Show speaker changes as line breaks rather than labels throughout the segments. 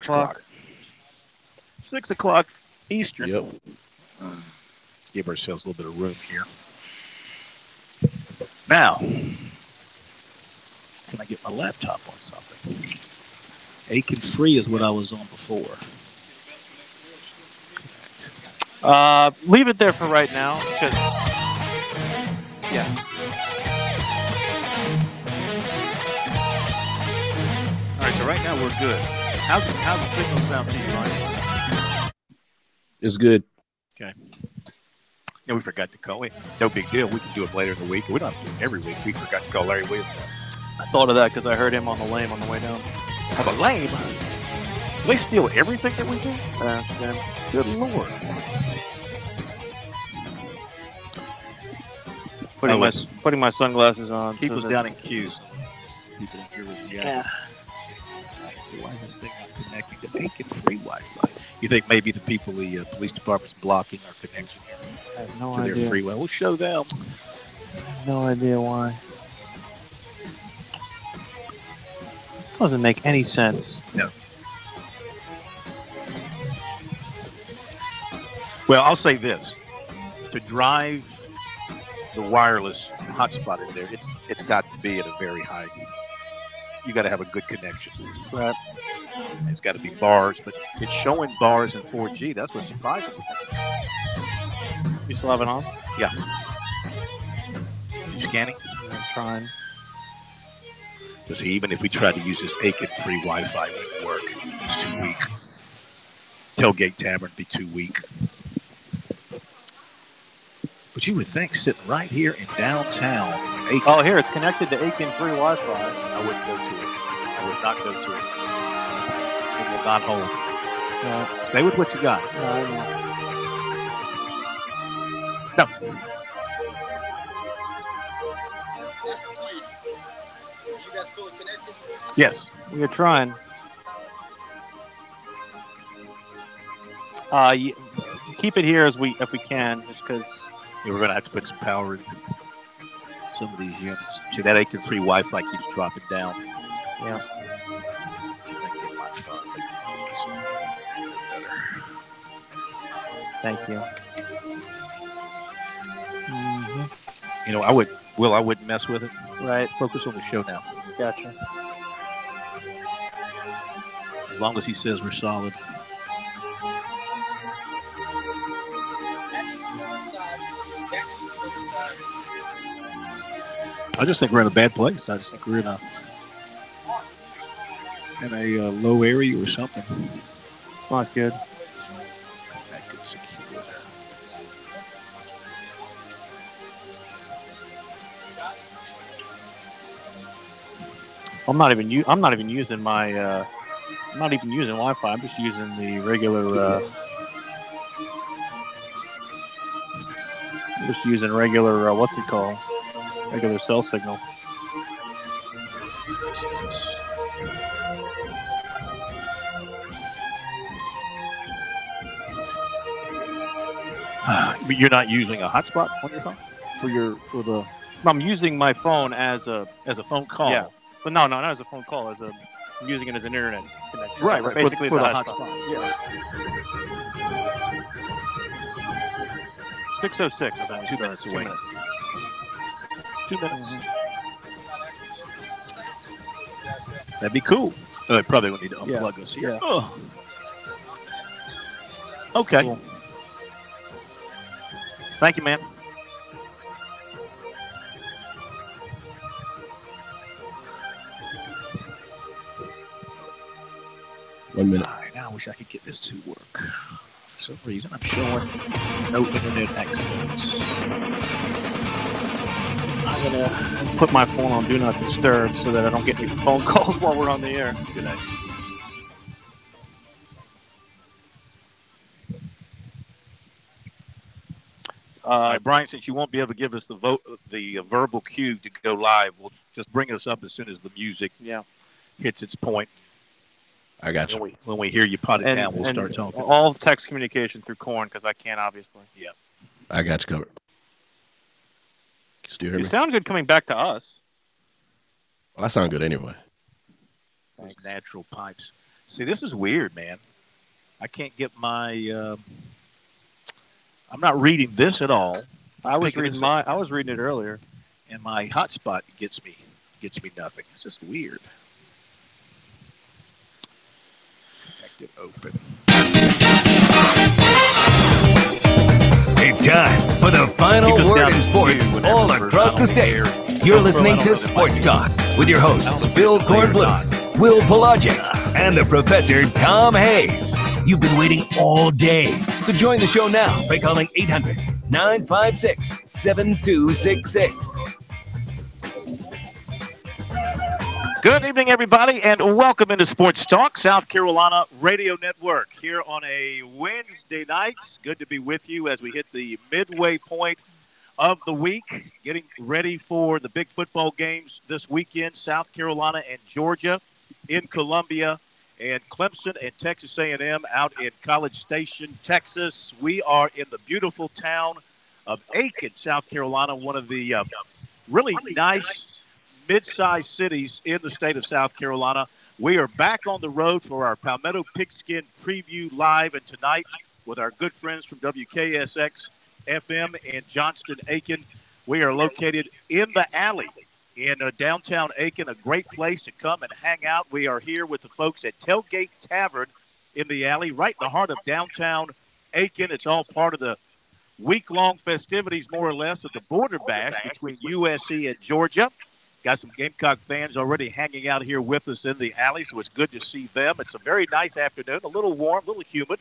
o'clock.
6 o'clock Eastern.
Yep.
Give ourselves a little bit of room here. Now, can I get my laptop on something? Aiken Free is what I was on before.
Leave it there for right now. Because, yeah.
All right, so right now we're good. How's the signal sound to you, Ryan?
It's good.
Okay. No, we forgot to call it. No big deal. We can do it later in the week. We don't have to do it every week. We forgot to call Larry Williams.
I thought of that because I heard him on the lame on the way down.
On the lame? Do they steal everything that we do? Good Lord.
Putting my sunglasses on.
Keep us down in queues. Yeah. So why is this thing not connecting to Aiken Free Wi-Fi? You think maybe the people, the police department's blocking our connection here?
I have no
to
idea.
Their free Wi-Fi. We'll show them.
No idea why. Doesn't make any sense.
No. Well, I'll say this: to drive the wireless hotspot in there, it's got to be at a very high. You got to have a good connection.
Right.
It's got to be bars, but it's showing bars in 4G. That's what's surprising.
You still have it on?
Yeah. You scanning?
I'm trying.
Because even if we try to use this Aiken Free Wi-Fi, it wouldn't work. It's too weak. Tailgate Tavern would be too weak. But you would think sitting right here in downtown. Aiken,
oh, here, it's connected to Aiken Free Wi-Fi.
I wouldn't go to it. I would not go to it. It will not hold.
No.
Stay with what you got. No. Yes.
We are trying. Keep it here if we can, just because.
Yeah, we're going to have to put some power in some of these units. See, that Aiken Free Wi-Fi keeps dropping down.
Yeah.
See if I can get my phone.
Thank you. Mm-hmm.
You know, I wouldn't mess with it.
Right.
Focus on the show now.
Gotcha.
As long as he says we're solid. I just think we're in a bad place. I just think we're in a low area or something.
It's not good.
Connected secure.
I'm not even using my. I'm not even using Wi-Fi. I'm just using the regular. Just using regular. What's it called? Regular cell signal.
You're not using a hotspot on your phone for the.
I'm using my phone as a
phone call.
Yeah, but no, not as a phone call. I'm using it as an internet connection.
Right,
so
right.
Basically,
for
it's
the
a
hotspot.
Yeah. 6:06.
2 minutes away. 2 minutes.
Mm-hmm.
That'd be cool. Probably would need to unplug us here.
Yeah.
Oh. Okay.
Cool.
Thank you, man.
One minute.
All right, now I wish I could get this to work. For some reason, I'm showing no internet access.
I'm gonna put my phone on Do Not Disturb so that I don't get any phone calls while we're on the air.
Good idea. All right, Brian, since you won't be able to give us the verbal cue to go live, we'll just bring us up as soon as the music hits its point.
I got you.
When we hear you pot it down, we'll start talking.
All text communication through Corn because I can't, obviously.
Yeah.
I got you covered. Can you still hear me?
You sound good coming back to us.
Well, I sound good anyway.
Those natural pipes. See, this is weird, man. I can't get my. I'm not reading this at all.
I was reading it earlier,
and my hotspot gets me nothing. It's just weird. Connected open.
It's time for the final word in sports all across the state. You're listening to Sports Talk with your hosts Bill Kornblum, Will Pelagic, and the Professor Tom Hayes. You've been waiting all day, so join the show now by calling 800-956-7266.
Good evening, everybody, and welcome into Sports Talk, South Carolina Radio Network, here on a Wednesday night. It's good to be with you as we hit the midway point of the week, getting ready for the big football games this weekend, South Carolina and Georgia in Columbia, and Clemson and Texas A&M out in College Station, Texas. We are in the beautiful town of Aiken, South Carolina, one of the really nice mid-sized cities in the state of South Carolina. We are back on the road for our Palmetto Pigskin Preview Live, and tonight with our good friends from WKSX FM in Johnston, Aiken. We are located in the alley in downtown Aiken, a great place to come and hang out. We are here with the folks at Tailgate Tavern in the alley, right in the heart of downtown Aiken. It's all part of the week-long festivities, more or less, of the Border Bash between USC and Georgia. Got some Gamecock fans already hanging out here with us in the alley, so it's good to see them. It's a very nice afternoon, a little warm, a little humid,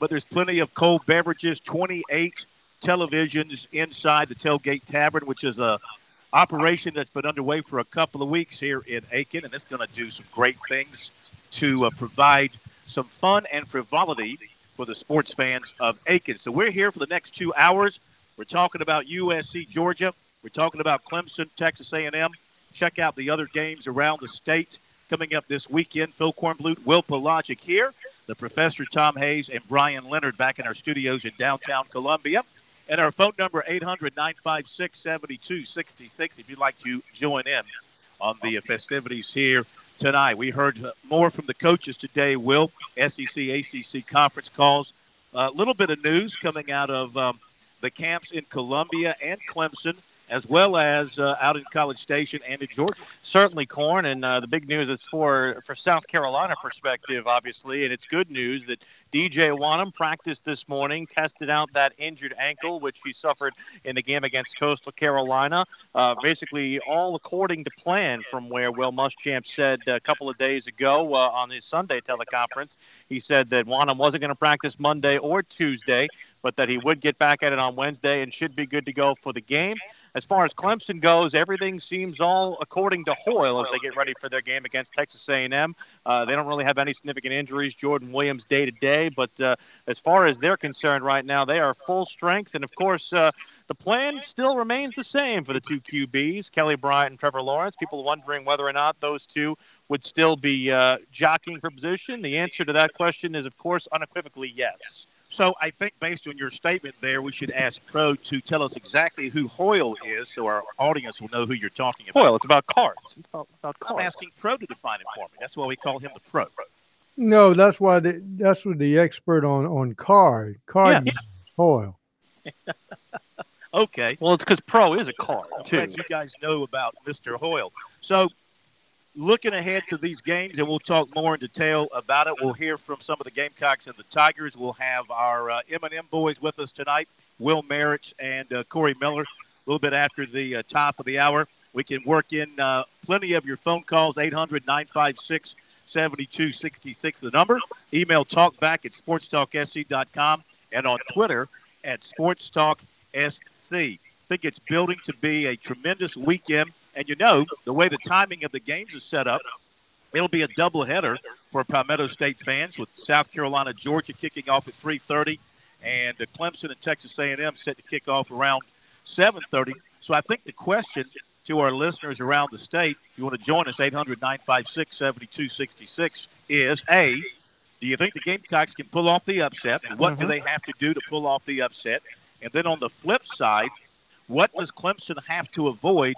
but there's plenty of cold beverages, 28 televisions inside the Tailgate Tavern, which is a operation that's been underway for a couple of weeks here in Aiken, and it's going to do some great things to provide some fun and frivolity for the sports fans of Aiken. So we're here for the next 2 hours. We're talking about USC, Georgia. We're talking about Clemson, Texas A&M. Check out the other games around the state coming up this weekend. Phil Kornblut, Will Pelagic here, the Professor Tom Hayes, and Brian Leonard back in our studios in downtown Columbia. And our phone number, 800-956-7266, if you'd like to join in on the festivities here tonight. We heard more from the coaches today, Will, SEC, ACC conference calls. A little bit of news coming out of the camps in Columbia and Clemson, as well as out in College Station and in Georgia.
Certainly, Corn, and the big news is for South Carolina perspective, obviously, and it's good news that DJ Wanham practiced this morning, tested out that injured ankle, which he suffered in the game against Coastal Carolina. Basically, all according to plan from where Will Muschamp said a couple of days ago on his Sunday teleconference. He said that Wanham wasn't going to practice Monday or Tuesday, but that he would get back at it on Wednesday and should be good to go for the game. As far as Clemson goes, everything seems all according to Hoyle as they get ready for their game against Texas A&M. They don't really have any significant injuries. Jordan Williams day-to-day, but as far as they're concerned right now, they are full strength. And, of course, the plan still remains the same for the two QBs, Kelly Bryant and Trevor Lawrence. People wondering whether or not those two would still be jockeying for position. The answer to that question is, of course, unequivocally yes.
So I think based on your statement there, we should ask Pro to tell us exactly who Hoyle is so our audience will know who you're talking about.
Hoyle, it's about cards. It's about cards.
I'm asking Pro to define it for me. That's why we call him the Pro.
No, that's what the expert on card is Hoyle.
Okay.
Well, it's because Pro is a card, too.
Glad you guys know about Mr. Hoyle. So looking ahead to these games, and we'll talk more in detail about it. We'll hear from some of the Gamecocks and the Tigers. We'll have our M&M boys with us tonight, Will Merritt and Corey Miller, a little bit after the top of the hour. We can work in plenty of your phone calls, 800-956-7266, the number. Email talkback at sportstalksc.com and on Twitter at SportsTalkSC. I think it's building to be a tremendous weekend. And you know, the way the timing of the games is set up, it'll be a doubleheader for Palmetto State fans with South Carolina, Georgia kicking off at 3:30 and Clemson and Texas A&M set to kick off around 7:30. So I think the question to our listeners around the state, if you want to join us, 800-956-7266, is, A, do you think the Gamecocks can pull off the upset? And what do they have to do to pull off the upset? And then on the flip side, what does Clemson have to avoid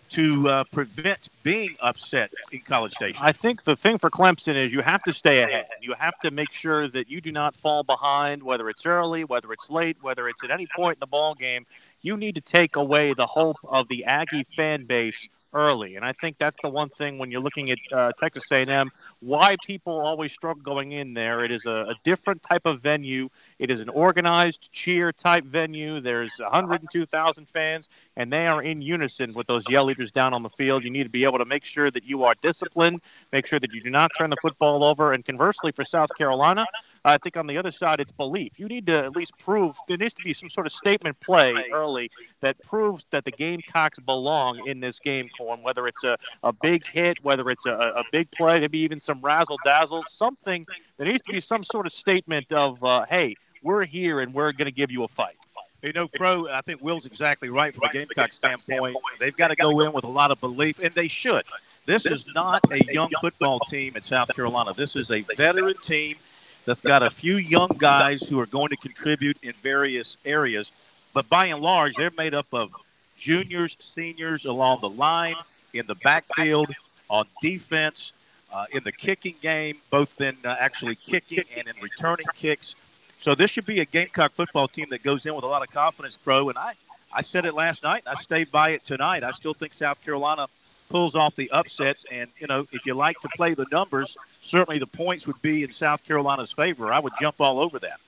to prevent being upset in College Station?
I think the thing for Clemson is you have to stay ahead. You have to make sure that you do not fall behind, whether it's early, whether it's late, whether it's at any point in the ball game. You need to take away the hope of the Aggie fan base early. And I think that's the one thing when you're looking at Texas A&M, why people always struggle going in there. It is a different type of venue. It is an organized cheer-type venue. There's 102,000 fans, and they are in unison with those yell leaders down on the field. You need to be able to make sure that you are disciplined, make sure that you do not turn the football over. And conversely, for South Carolina, I think on the other side, it's belief. You need to at least prove there needs to be some sort of statement play early that proves that the Gamecocks belong in this game, Corn, whether it's a big hit, whether it's a big play, maybe even some razzle-dazzle, something. There needs to be some sort of statement of, hey, we're here and we're going to give you a fight.
You know, Pro, I think Will's exactly right from a Gamecock standpoint. They've got to go in with a lot of belief, and they should. This is not a young football team in South Carolina. This is a veteran team that's got a few young guys who are going to contribute in various areas. But by and large, they're made up of juniors, seniors along the line, in the backfield, on defense, in the kicking game, both in actually kicking and in returning kicks. So this should be a Gamecock football team that goes in with a lot of confidence, Pro. And I said it last night, and I stayed by it tonight. I still think South Carolina pulls off the upsets. And, you know, if you like to play the numbers, certainly the points would be in South Carolina's favor. I would jump all over that.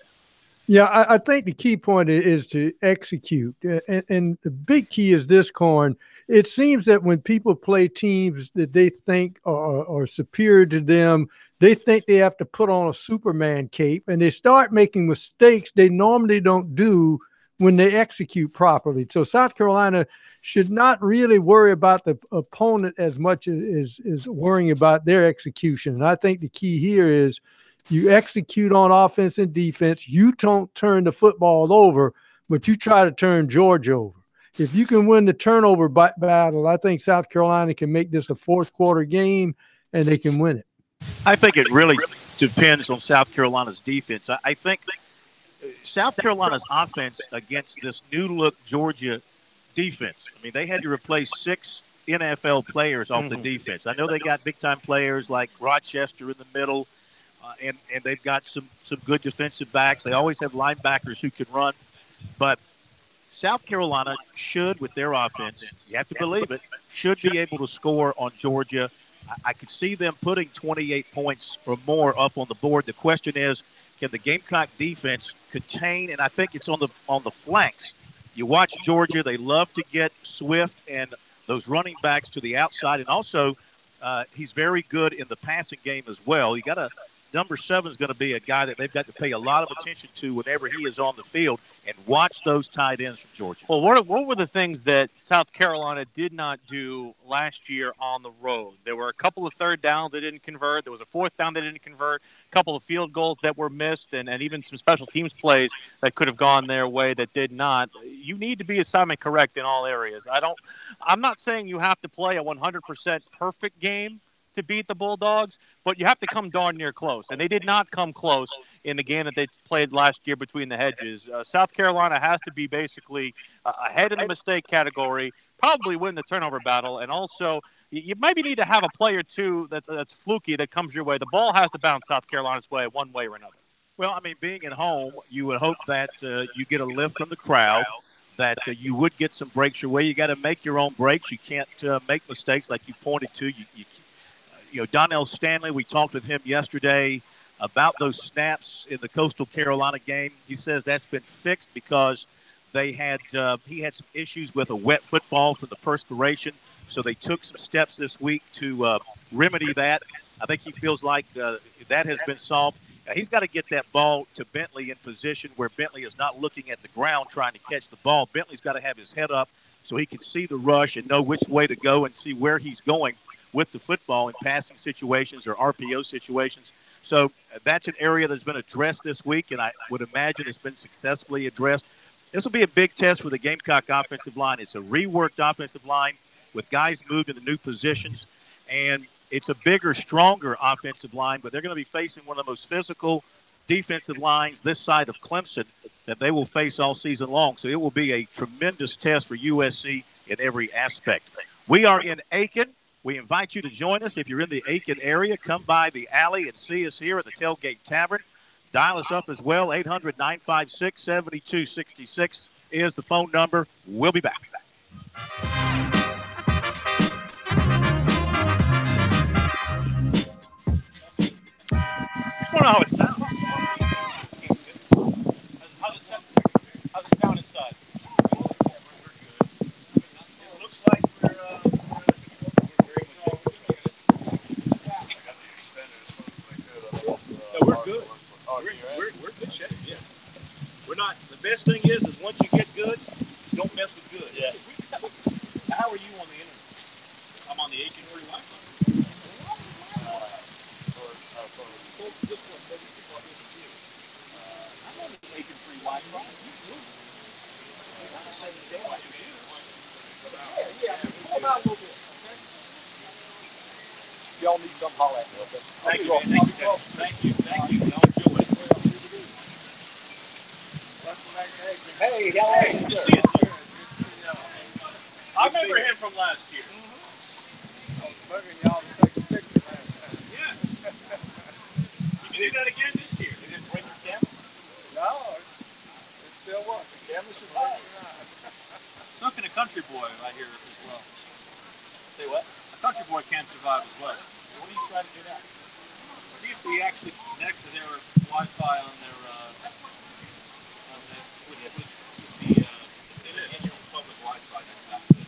Yeah, I think the key point is to execute. And the big key is this, Corn. It seems that when people play teams that they think are superior to them, they think they have to put on a Superman cape, and they start making mistakes they normally don't do when they execute properly. So South Carolina should not really worry about the opponent as much as worrying about their execution. And I think the key here is you execute on offense and defense. You don't turn the football over, but you try to turn Georgia over. If you can win the turnover battle, I think South Carolina can make this a fourth quarter game, and they can win it.
I think it really depends on South Carolina's defense. I think South Carolina's offense against this new-look Georgia defense, I mean, they had to replace 6 NFL players off the defense. I know they got big-time players like Rochester in the middle, and they've got some good defensive backs. They always have linebackers who can run. But South Carolina should, with their offense, you have to believe it, should be able to score on Georgia. I could see them putting 28 points or more up on the board. The question is, can the Gamecock defense contain? And I think it's on the flanks. You watch Georgia; they love to get Swift and those running backs to the outside, and also he's very good in the passing game as well. You got number 7 is going to be a guy that they've got to pay a lot of attention to whenever he is on the field, and watch those tight ends from Georgia.
Well, what were the things that South Carolina did not do last year on the road? There were a couple of third downs they didn't convert. There was a fourth down they didn't convert, a couple of field goals that were missed, and even some special teams plays that could have gone their way that did not. You need to be assignment correct in all areas. I'm not saying you have to play a 100% perfect game to beat the Bulldogs, but you have to come darn near close. And they did not come close in the game that they played last year between the hedges. South Carolina has to be basically ahead in the mistake category, probably win the turnover battle, and also you maybe need to have a play or two that's fluky that comes your way. The ball has to bounce South Carolina's way one way or another.
Well, I mean, being at home, you would hope that you get a lift from the crowd, that you would get some breaks your way. You got to make your own breaks. You can't make mistakes like you pointed to. You know, Donnell Stanley, we talked with him yesterday about those snaps in the Coastal Carolina game. He says that's been fixed because he had some issues with a wet football from the perspiration. So they took some steps this week to remedy that. I think he feels like that has been solved. He's got to get that ball to Bentley in position where Bentley is not looking at the ground trying to catch the ball. Bentley's got to have his head up so he can see the rush and know which way to go and see where he's going with the football in passing situations or RPO situations. So that's an area that's been addressed this week, and I would imagine it's been successfully addressed. This will be a big test for the Gamecock offensive line. It's a reworked offensive line with guys moved into new positions, and it's a bigger, stronger offensive line, but they're going to be facing one of the most physical defensive lines this side of Clemson that they will face all season long. So it will be a tremendous test for USC in every aspect. We are in Aiken. We invite you to join us. If you're in the Aiken area, come by the alley and see us here at the Tailgate Tavern. Dial us up as well. 800-956-7266 is the phone number. We'll be back.
I don't know how it sounds. How's it sound inside? It looks like we're no, we're good. We're good shape, yeah. We're not. The best thing is once you get good, don't mess with good. Yeah. How are you on the internet? I'm on the Aiken Free Wi-Fi. I'm on the Aiken Free Wi-Fi. Yeah. Pull them out a little bit. Okay? Y'all need some holler at me, okay? Thank you, man. Thank you. Y'all enjoy it. Hey, how are you, sir? I remember him from last year. I was bugging y'all to take a picture, man. Yes. You can do that again this year. You didn't bring your camera? No, it's still working. The camera should work. Something a country boy I hear as well. Say what? A country boy can survive as well. What are you trying to get at? See if we actually connect to their Wi-Fi on their public Wi-Fi. That's not good.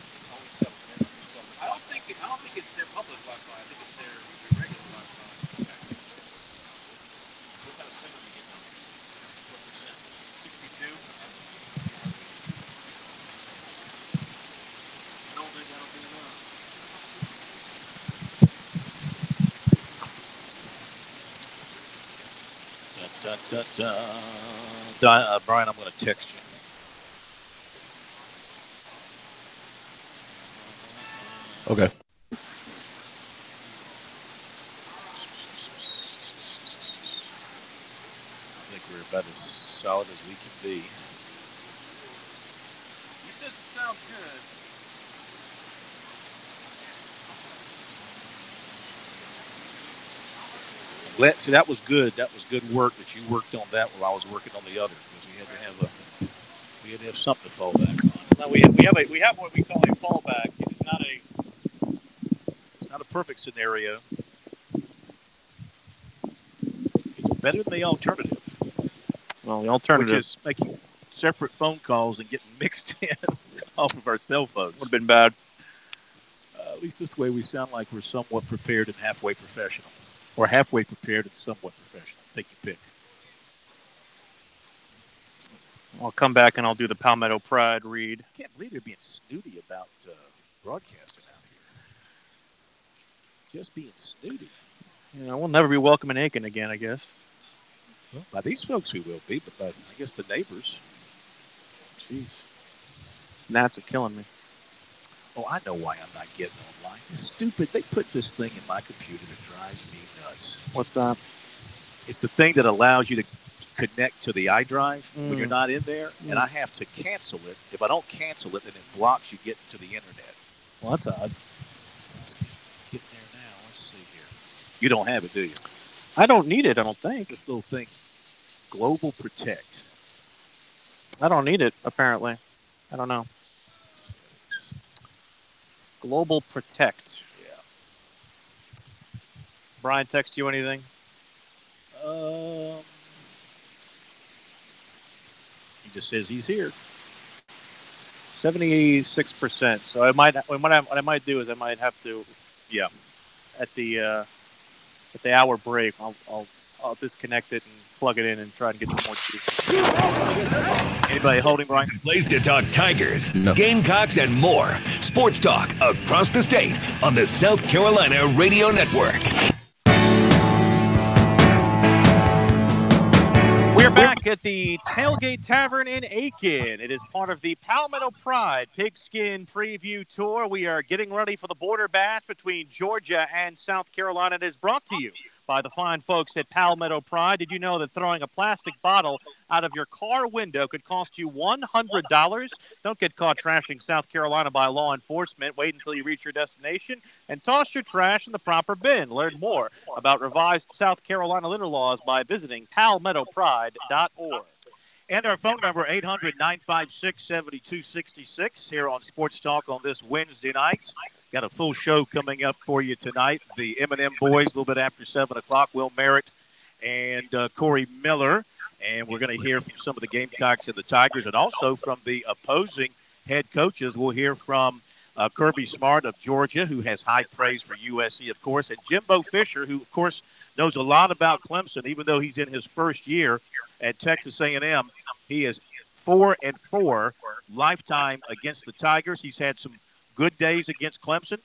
I don't think it's their public Wi-Fi. I think it's their regular Wi-Fi. Okay. What kind of signal do you get now? What percent? 62? I don't think that'll be enough. Brian, I'm going to text you.
Okay.
I think we're about as solid as we can be.
He says it sounds good.
See, that was good. That was good work that you worked on that while I was working on the other, because we had to have something to fall back on.
No, we have what we call a fallback. It's not a perfect scenario.
It's better than the alternative.
Well, the alternative,
which is making separate phone calls and getting mixed in off of our cell phones.
Would have been bad.
At least this way we sound like we're somewhat prepared and halfway professional. Or halfway prepared and somewhat professional. Take your pick.
I'll come back and I'll do the Palmetto Pride read.
I can't believe they're being snooty about broadcasting out here. Just being snooty.
You know, we'll never be welcome in Aiken again, I guess.
Well, by these folks we will be, but by, I guess, the neighbors.
Jeez. Gnats are killing me.
Oh, I know why I'm not getting online. It's stupid. They put this thing in my computer that drives me nuts.
What's that?
It's the thing that allows you to connect to the iDrive when you're not in there, and I have to cancel it. If I don't cancel it, then it blocks you getting to the internet.
Well, that's odd.
Let's get there now. Let's see here. You don't have it, do you?
I don't need it, I don't think.
It's this little thing, Global Protect.
I don't need it, apparently. I don't know. Global Protect.
Yeah.
Brian text you anything?
He just says he's here.
76%. So what I might do is I might have to, at the hour break, I'll disconnect it and plug it in and try and get some more juice. Anybody holding, Brian?
Place to talk Tigers, Gamecocks, and more. Sports talk across the state on the South Carolina Radio Network.
We're back at the Tailgate Tavern in Aiken. It is part of the Palmetto Pride Pigskin Preview Tour. We are getting ready for the border bash between Georgia and South Carolina. It is brought to you by the fine folks at Palmetto Pride. Did you know that throwing a plastic bottle out of your car window could cost you $100? Don't get caught trashing South Carolina by law enforcement. Wait until you reach your destination and toss your trash in the proper bin. Learn more about revised South Carolina litter laws by visiting palmettopride.org.
And our phone number, 800-956-7266, here on Sports Talk on this Wednesday night. Got a full show coming up for you tonight. The M&M boys, a little bit after 7 o'clock, Will Merritt and Corey Miller. And we're going to hear from some of the Gamecocks and the Tigers, and also from the opposing head coaches. We'll hear from Kirby Smart of Georgia, who has high praise for USC, of course, and Jimbo Fisher, who, of course, knows a lot about Clemson, even though he's in his first year at Texas A&M. He is 4-4 lifetime against the Tigers. He's had some good days against Clemson.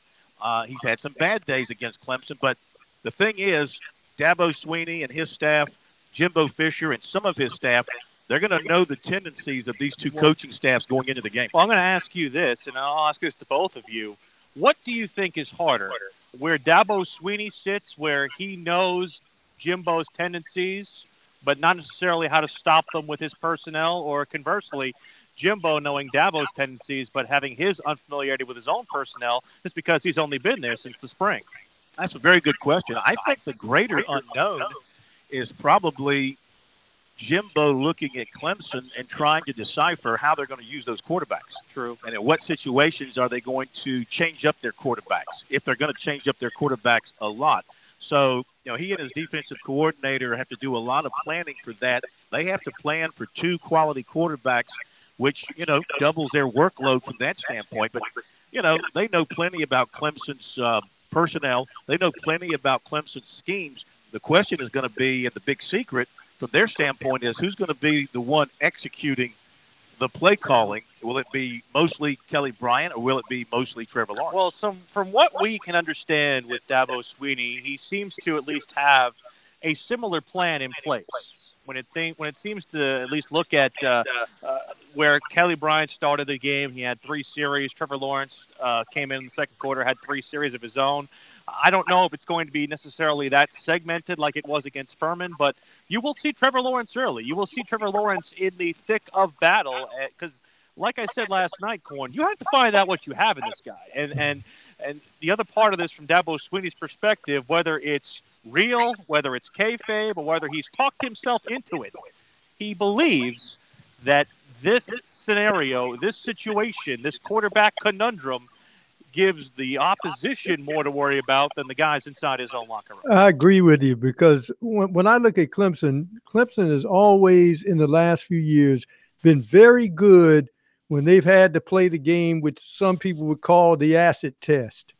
He's had some bad days against Clemson. But the thing is, Dabo Swinney and his staff, Jimbo Fisher and some of his staff, they're going to know the tendencies of these two coaching staffs going into the game.
Well, I'm going to ask you this, and I'll ask this to both of you. What do you think is harder, where Dabo Swinney sits, where he knows Jimbo's tendencies, but not necessarily how to stop them with his personnel, or conversely, Jimbo knowing Dabo's tendencies, but having his unfamiliarity with his own personnel just because he's only been there since the spring?
That's a very good question. I think the greater unknown is probably Jimbo looking at Clemson and trying to decipher how they're going to use those quarterbacks.
True.
And in what situations are they going to change up their quarterbacks, if they're going to change up their quarterbacks a lot. So, he and his defensive coordinator have to do a lot of planning for that. They have to plan for two quality quarterbacks, which, doubles their workload from that standpoint. But, they know plenty about Clemson's personnel. They know plenty about Clemson's schemes. The question is going to be, and the big secret from their standpoint is, who's going to be the one executing the play calling? Will it be mostly Kelly Bryant, or will it be mostly Trevor Lawrence?
Well, from what we can understand with Dabo Swinney, he seems to at least have a similar plan in place. When it seems to at least look at where Kelly Bryant started the game, he had 3 series. Trevor Lawrence came in the second quarter, had 3 series of his own. I don't know if it's going to be necessarily that segmented like it was against Furman, but you will see Trevor Lawrence early. You will see Trevor Lawrence in the thick of battle because, like I said last night, Corn, you have to find out what you have in this guy. And the other part of this from Dabo Swinney's perspective, whether it's real, whether it's kayfabe, or whether he's talked himself into it, he believes that this scenario, this situation, this quarterback conundrum gives the opposition more to worry about than the guys inside his own locker room.
I agree with you, because when I look at Clemson has always in the last few years been very good when they've had to play the game, which some people would call the acid test.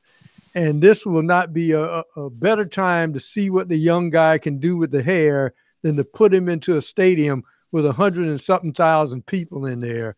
And this will not be a better time to see what the young guy can do with the hair than to put him into a stadium with 100 and something thousand people in there.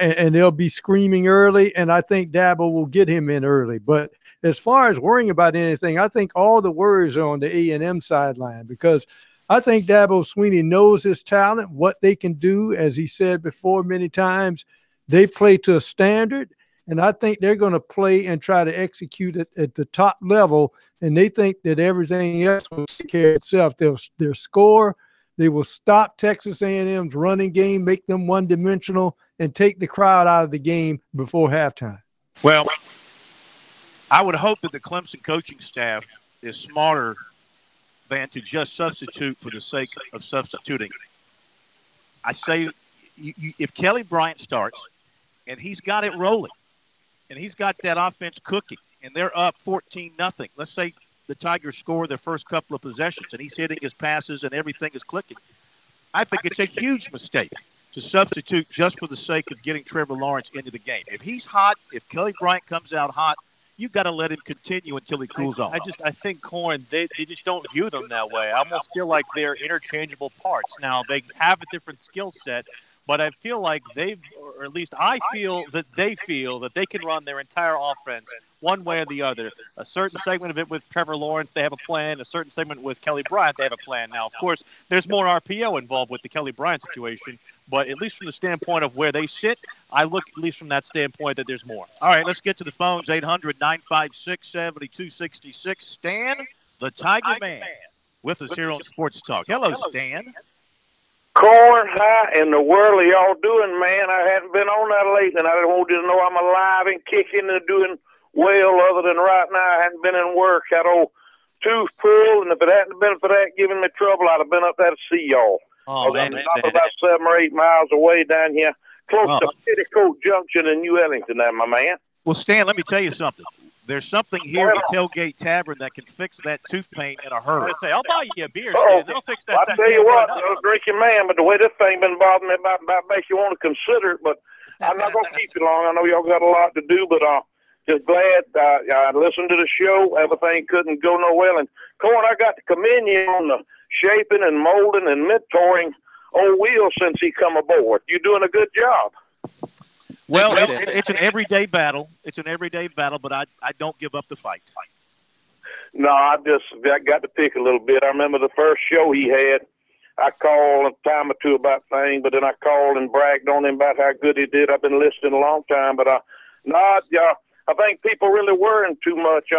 And they'll be screaming early, and I think Dabo will get him in early. But as far as worrying about anything, I think all the worries are on the A&M sideline, because I think Dabo Swinney knows his talent, what they can do. As he said before many times, they play to a standard, and I think they're going to play and try to execute it at the top level, and they think that everything else will take care of itself. They'll score. They will stop Texas A&M's running game, make them one-dimensional, and take the crowd out of the game before halftime.
Well, I would hope that the Clemson coaching staff is smarter than to just substitute for the sake of substituting. I say if Kelly Bryant starts and he's got it rolling and he's got that offense cooking and they're up 14-0, let's say the Tigers score their first couple of possessions and he's hitting his passes and everything is clicking, I think it's a huge mistake to substitute just for the sake of getting Trevor Lawrence into the game. If he's hot, if Kelly Bryant comes out hot, you've got to let him continue until he cools off.
I think, Corn, they just don't view them that way. I almost feel like they're interchangeable parts. Now, they have a different skill set, but I feel like or at least I feel that they can run their entire offense one way or the other. A certain segment of it with Trevor Lawrence, they have a plan. A certain segment with Kelly Bryant, they have a plan. Now, of course, there's more RPO involved with the Kelly Bryant situation, but at least from the standpoint of where they sit, I look at least from that standpoint that there's more.
All right, let's get to the phones, 800-956-7266. Stan, the Tiger Man. with us here on Sports Talk. Hello, Stan.
Corn, how in the world are y'all doing, man? I hadn't been on that lately, and I just want you to know I'm alive and kicking and doing well, other than right now I hadn't been in work. Had old tooth pulled, and if it hadn't been for that giving me trouble, I'd have been up there to see y'all.
Oh,
I'm about 7 or 8 miles away down here, close to Petticoat Junction in New Ellington, there, my man.
Well, Stan, let me tell you something. There's something here at Tailgate Tavern that can fix that tooth pain in a hurry.
I'll buy you a beer, Stan. That'll fix that.
I'll tell you what, I'm a drinking man, but the way this thing been bothering me about makes you want to consider it, but I'm not going to keep you long. I know y'all got a lot to do, but just glad I listened to the show. Everything couldn't go no well. And, Corn, I got to commend you on the shaping and molding and mentoring old Will since he come aboard. You're doing a good job.
Well, it's an everyday battle. It's an everyday battle, but I don't give up the fight.
No, I got to pick a little bit. I remember the first show he had, I called a time or two about things, but then I called and bragged on him about how good he did. I've been listening a long time, but I think people really worrying too much.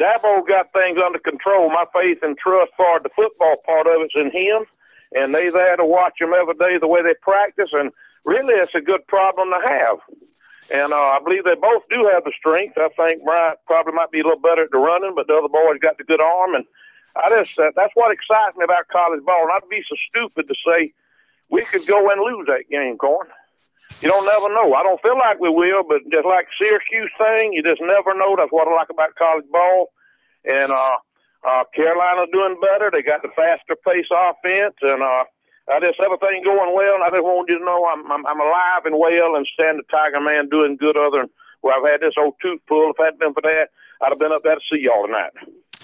Dabo got things under control. My faith and trust for the football part of it's in him, and they there to watch them every day the way they practice, and really, it's a good problem to have. And I believe they both do have the strength. I think Bryant probably might be a little better at the running, but the other boy's got the good arm. And that's what excites me about college ball. And I'd be so stupid to say we could go and lose that game, Corn. You don't never know. I don't feel like we will, but just like Syracuse thing, you just never know. That's what I like about college ball. And Carolina's doing better. They got the faster pace offense, and everything going well, and I just want you to know I'm alive and well and Stan the Tiger Man doing good other than where I've had this old tooth pulled. If it hadn't been for that, I'd have been up there to see y'all tonight.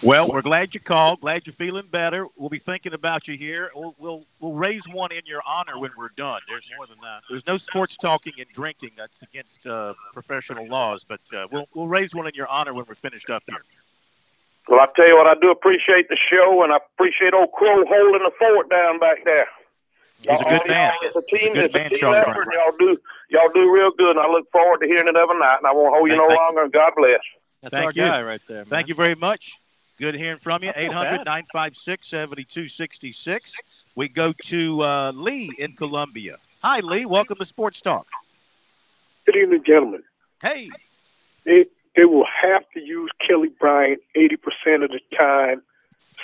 Well, we're glad you called. Glad you're feeling better. We'll be thinking about you here. We'll raise one in your honor when we're done. There's more than that. There's no sports talking and drinking. That's against professional laws, but we'll raise one in your honor when we're finished up here.
Well, I tell you what, I do appreciate the show, and I appreciate old Crow holding the fort down back there.
He's a good man.
It's a team
Charles
effort. Y'all do real good, and I look forward to hearing it every night. And I won't hold you no longer. And God bless.
That's our guy right there, man.
Thank you very much. Good hearing from you. 800-956-7266. We go to Lee in Columbia. Hi, Lee. Welcome to Sports Talk.
Good evening, gentlemen.
Hey.
They will have to use Kelly Bryant 80% of the time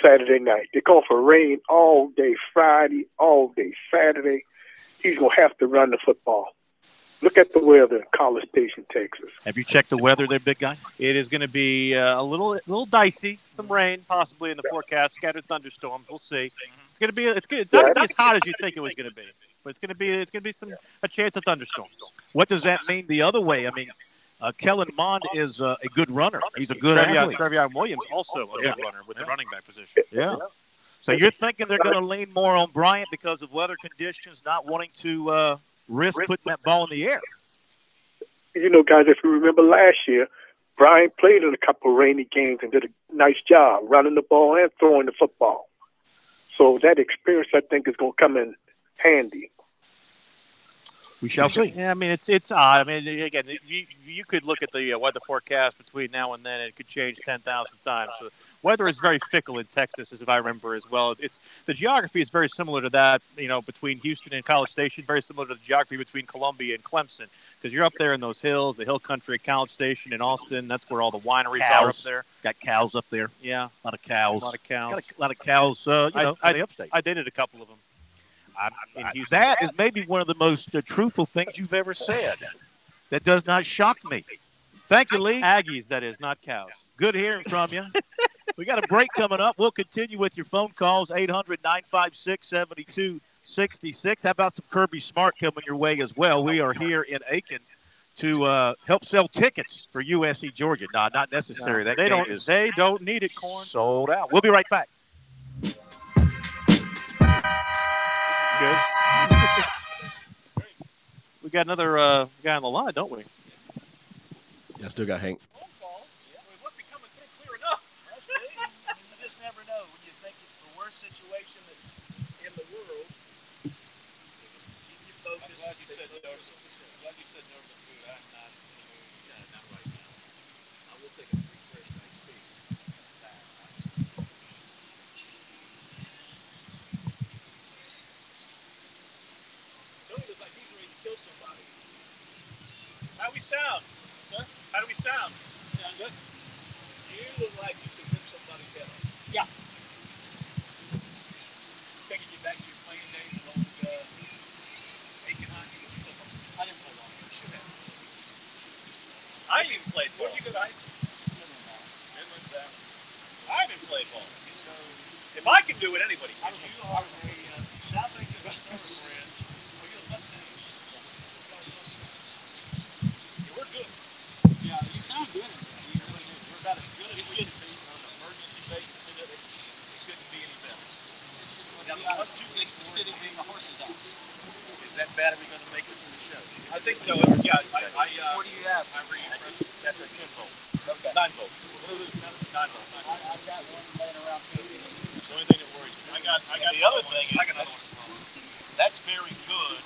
Saturday night. They're going for rain all day Friday, all day Saturday. He's going to have to run the football. Look at the weather in College Station, Texas.
Have you checked the weather there, big guy?
It is going to be a little dicey. Some rain possibly in the forecast. Scattered thunderstorms. We'll see. It's going to be. It's not going to be as hot as you think it was going to be, but it's going to be. It's going to be a chance of thunderstorms.
What does that mean the other way? I mean, Kellen Mond is a good runner. He's a good athlete.
Trevion Williams also a good runner with the running back position.
Yeah. So you're thinking they're going to lean more on Bryant because of weather conditions, not wanting to risk putting that ball in the air.
You know, guys, if you remember last year, Bryant played in a couple of rainy games and did a nice job running the ball and throwing the football. So that experience, I think, is going to come in handy.
We shall see.
Yeah, I mean, it's odd. I mean, again, you could look at the weather forecast between now and then, and it could change 10,000 times. So weather is very fickle in Texas, as if I remember as well. The geography is very similar to that, between Houston and College Station, very similar to the geography between Columbia and Clemson, because you're up there in those hills, the hill country at College Station in Austin. That's where all the wineries are up there.
Got cows up there.
Yeah.
A lot of cows.
Got
a lot of cows, in the upstate.
I dated a couple of them.
That is maybe one of the most truthful things you've ever said. That does not shock me. Thank you, Lee.
Aggies, that is, not cows.
Good hearing from you. We got a break coming up. We'll continue with your phone calls, 800-956-7266. How about some Kirby Smart coming your way as well? We are here in Aiken to help sell tickets for USC Georgia. No, not necessary.
No, they don't need it, Corn.
Sold out. We'll be right back.
Good. We got another guy on the line, don't we?
Yeah, I still got Hank.
Phone calls. Yeah. We must be coming through clear enough. You just never know when you think it's the worst situation in the world. Keep your focus. I'm glad you said Northern food. I'm not in the mood. Yeah, not right now. I will take a refresh iced tea.
sound? Huh? How do we sound? Sound good?
You look like you could rip somebody's head off.
Yeah.
Taking you back to your playing days along Aiken Hockey with your football.
I didn't play long.
You should have.
I didn't even play ball.
Where'd you go to high school? Midland Valley.
I haven't played ball.
So,
If I can do it, anybody can.
you are you sound like you're best friends. Well, you're a Mustang. You're a Mustang. Yeah, we're good.
Yeah, you sound good.
You really do. We're about as good as we can be on an emergency basis, and it couldn't be any better.
It's just
Now, the 1, 2 weeks
sitting being a horse's ass.
is that battery going to make it through the show?
I think so. Yeah.
What do you have? That's a 10 volt. Okay. 9 volt. What are those? 9 volt.
I've got one laying around too.
It's the only thing that worries me.
I got
the other thing is that's very good.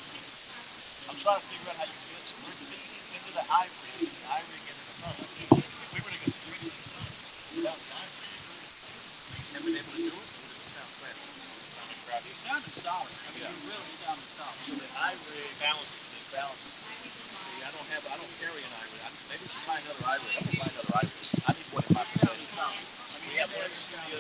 I'm trying to figure out how you do it. So we're feeding into the eye rig, the eye rig into the phone. If we were to go straight into the phone without the eye rig, have been able to do it, or did it sound crappy?
You sounded solid. I mean, you really sounded solid.
So the eye rig balances it. See, I don't carry an eye rig. Maybe we should buy another eye rig. I'm gonna buy another eye rig. I need one in my possession. We have one in the studio.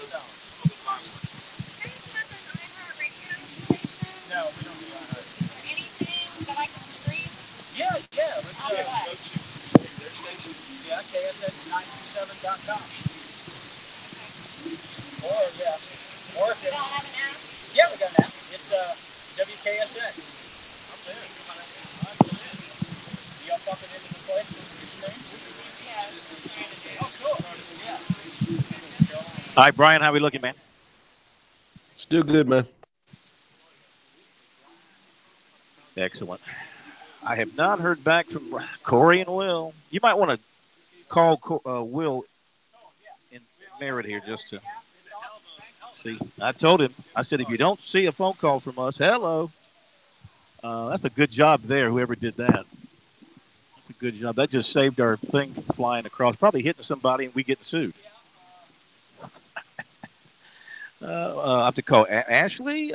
No, we don't do that.
Anything that I can stream?
Yeah. Let's
I'll do
Go
that.
to their station.
Yeah, KSX927.com. Or if
You don't have an app?
yeah, we got an app. It's WKSX.
I'm there.
You up and into the place with your stream?
Yes.
Oh, cool. Yeah.
All right, Brian, how we looking, man?
Still good, man.
Excellent. I have not heard back from Corey and Will. You might want to call Will in Merritt here just to see. I told him, I said, if you don't see a phone call from us, hello. That's a good job there, whoever did that. That's a good job. That just saved our thing from flying across, probably hitting somebody and we getting sued. I have to call Ashley.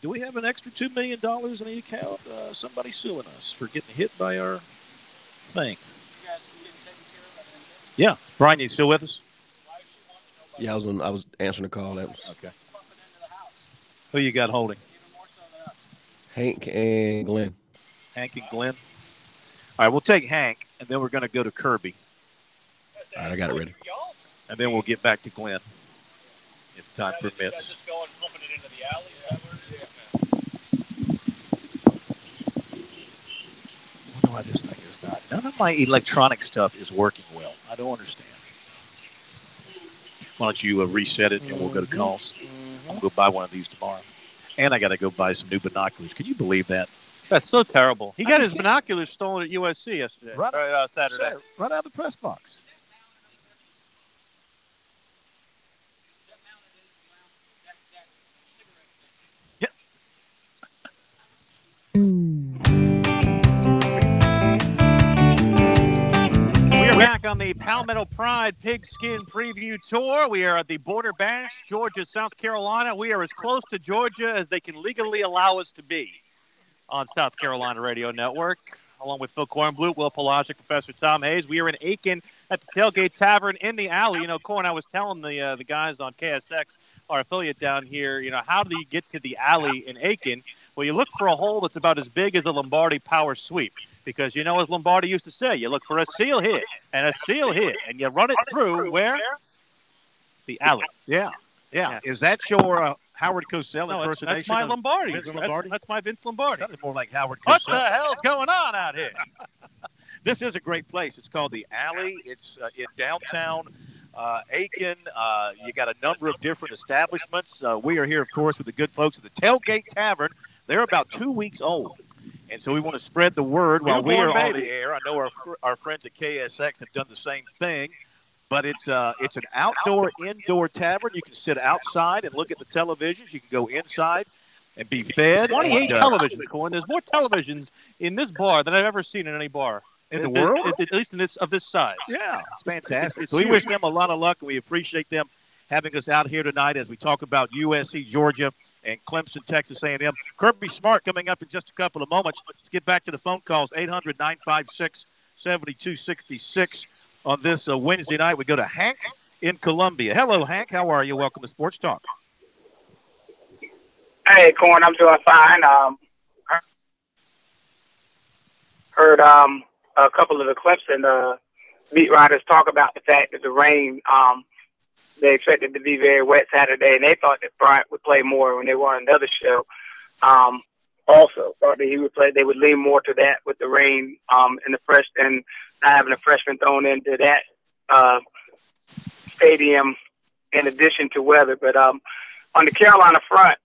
Do we have an extra $2 million in the account? Somebody suing us for getting hit by our thing. Yeah. Brian, you still with us?
Yeah, I was answering the call. That was
Okay. Who you got holding?
Hank and Glenn.
Hank and Glenn. All right, we'll take Hank, and then we're going to go to Kirby.
All right, I got it ready.
And then we'll get back to Glenn if time
You
permits.
guys just going pumping it into the alley? Is that where it is?
I wonder why this thing is not. None of my electronic stuff is working well. I don't understand. Why don't you reset it, and we'll go to calls. I'm going to go buy one of these tomorrow. And I got to go buy some new binoculars. Can you believe that?
That's so terrible. He
I
got
just
his
can't-
binoculars stolen at USC yesterday. Saturday.
Right out of the press box. Yep.
We are back on the Palmetto Pride Pigskin Preview Tour. We are at the Border Bash, Georgia, South Carolina. We are as close to Georgia as they can legally allow us to be on South Carolina Radio Network. Along with Phil Kornblut, Will Pelagic, Professor Tom Hayes. We are in Aiken at the Tailgate Tavern in the alley. You know, Corn, I was telling the guys on KSX, our affiliate down here, you know, how do you get to the alley in Aiken? Well, you look for a hole that's about as big as a Lombardi power sweep. Because, you know, as Lombardi used to say, you look for a seal hit and a seal hit, and you run it through where? The alley.
Yeah. Is that your Howard Cosell
No,
impersonation?
that's my
of
Lombardi.
Vince Lombardi?
That's my Vince Lombardi.
Sounded more like Howard
What
Cosell.
the hell's going on out here?
This is a great place. It's called The Alley. It's in downtown Aiken. You got a number of different establishments. We are here, of course, with the good folks at the Tailgate Tavern. They're about 2 weeks old. And so we want to spread the word while we are on the air. I know our friends at KSX have done the same thing. But it's an outdoor, indoor tavern. You can sit outside and look at the televisions. You can go inside and be fed.
28
and,
televisions, Corn. There's more televisions in this bar than I've ever seen in any bar.
In the world?
At least in this size.
Yeah, it's fantastic. So we wish them a lot of luck, and we appreciate them having us out here tonight as we talk about USC, Georgia, and Clemson, Texas A&M. Kirby Smart coming up in just a couple of moments. Let's get back to the phone calls, 800-956 72-66 on this Wednesday night. We go to Hank in Columbia. Hello, Hank. How are you? Welcome to Sports Talk.
Hey, Corn, I'm doing fine. Heard a couple of the Clemson beat writers talk about the fact that the rain, they expected to be very wet Saturday, and they thought that Bryant would play more when they were on another show. Also thought that he would play. They would lean more to that with the rain and and not having a freshman thrown into that stadium in addition to weather. But on the Carolina front,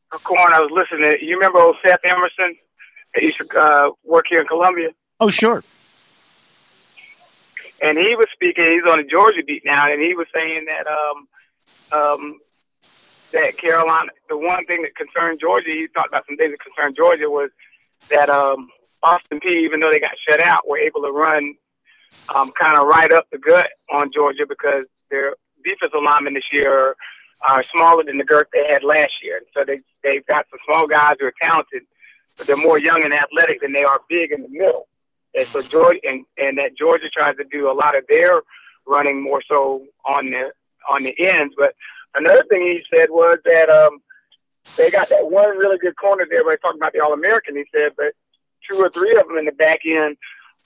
Corn, I was listening to, you remember old Seth Emerson that used to work here in Columbia?
Oh, sure.
And he was speaking, he's on the Georgia beat now, and he was saying that that Carolina, the one thing that concerned Georgia, he talked about some things that concerned Georgia, was that Austin Peay, even though they got shut out, were able to run kind of right up the gut on Georgia because their defensive linemen this year are smaller than the girth they had last year. So they've got some small guys who are talented, but they're more young and athletic than they are big in the middle. And so Georgia and that Georgia tries to do a lot of their running more so on the ends. But another thing he said was that they got that one really good corner there. Everybody talking about the All-American, he said, but 2 or 3 of them in the back end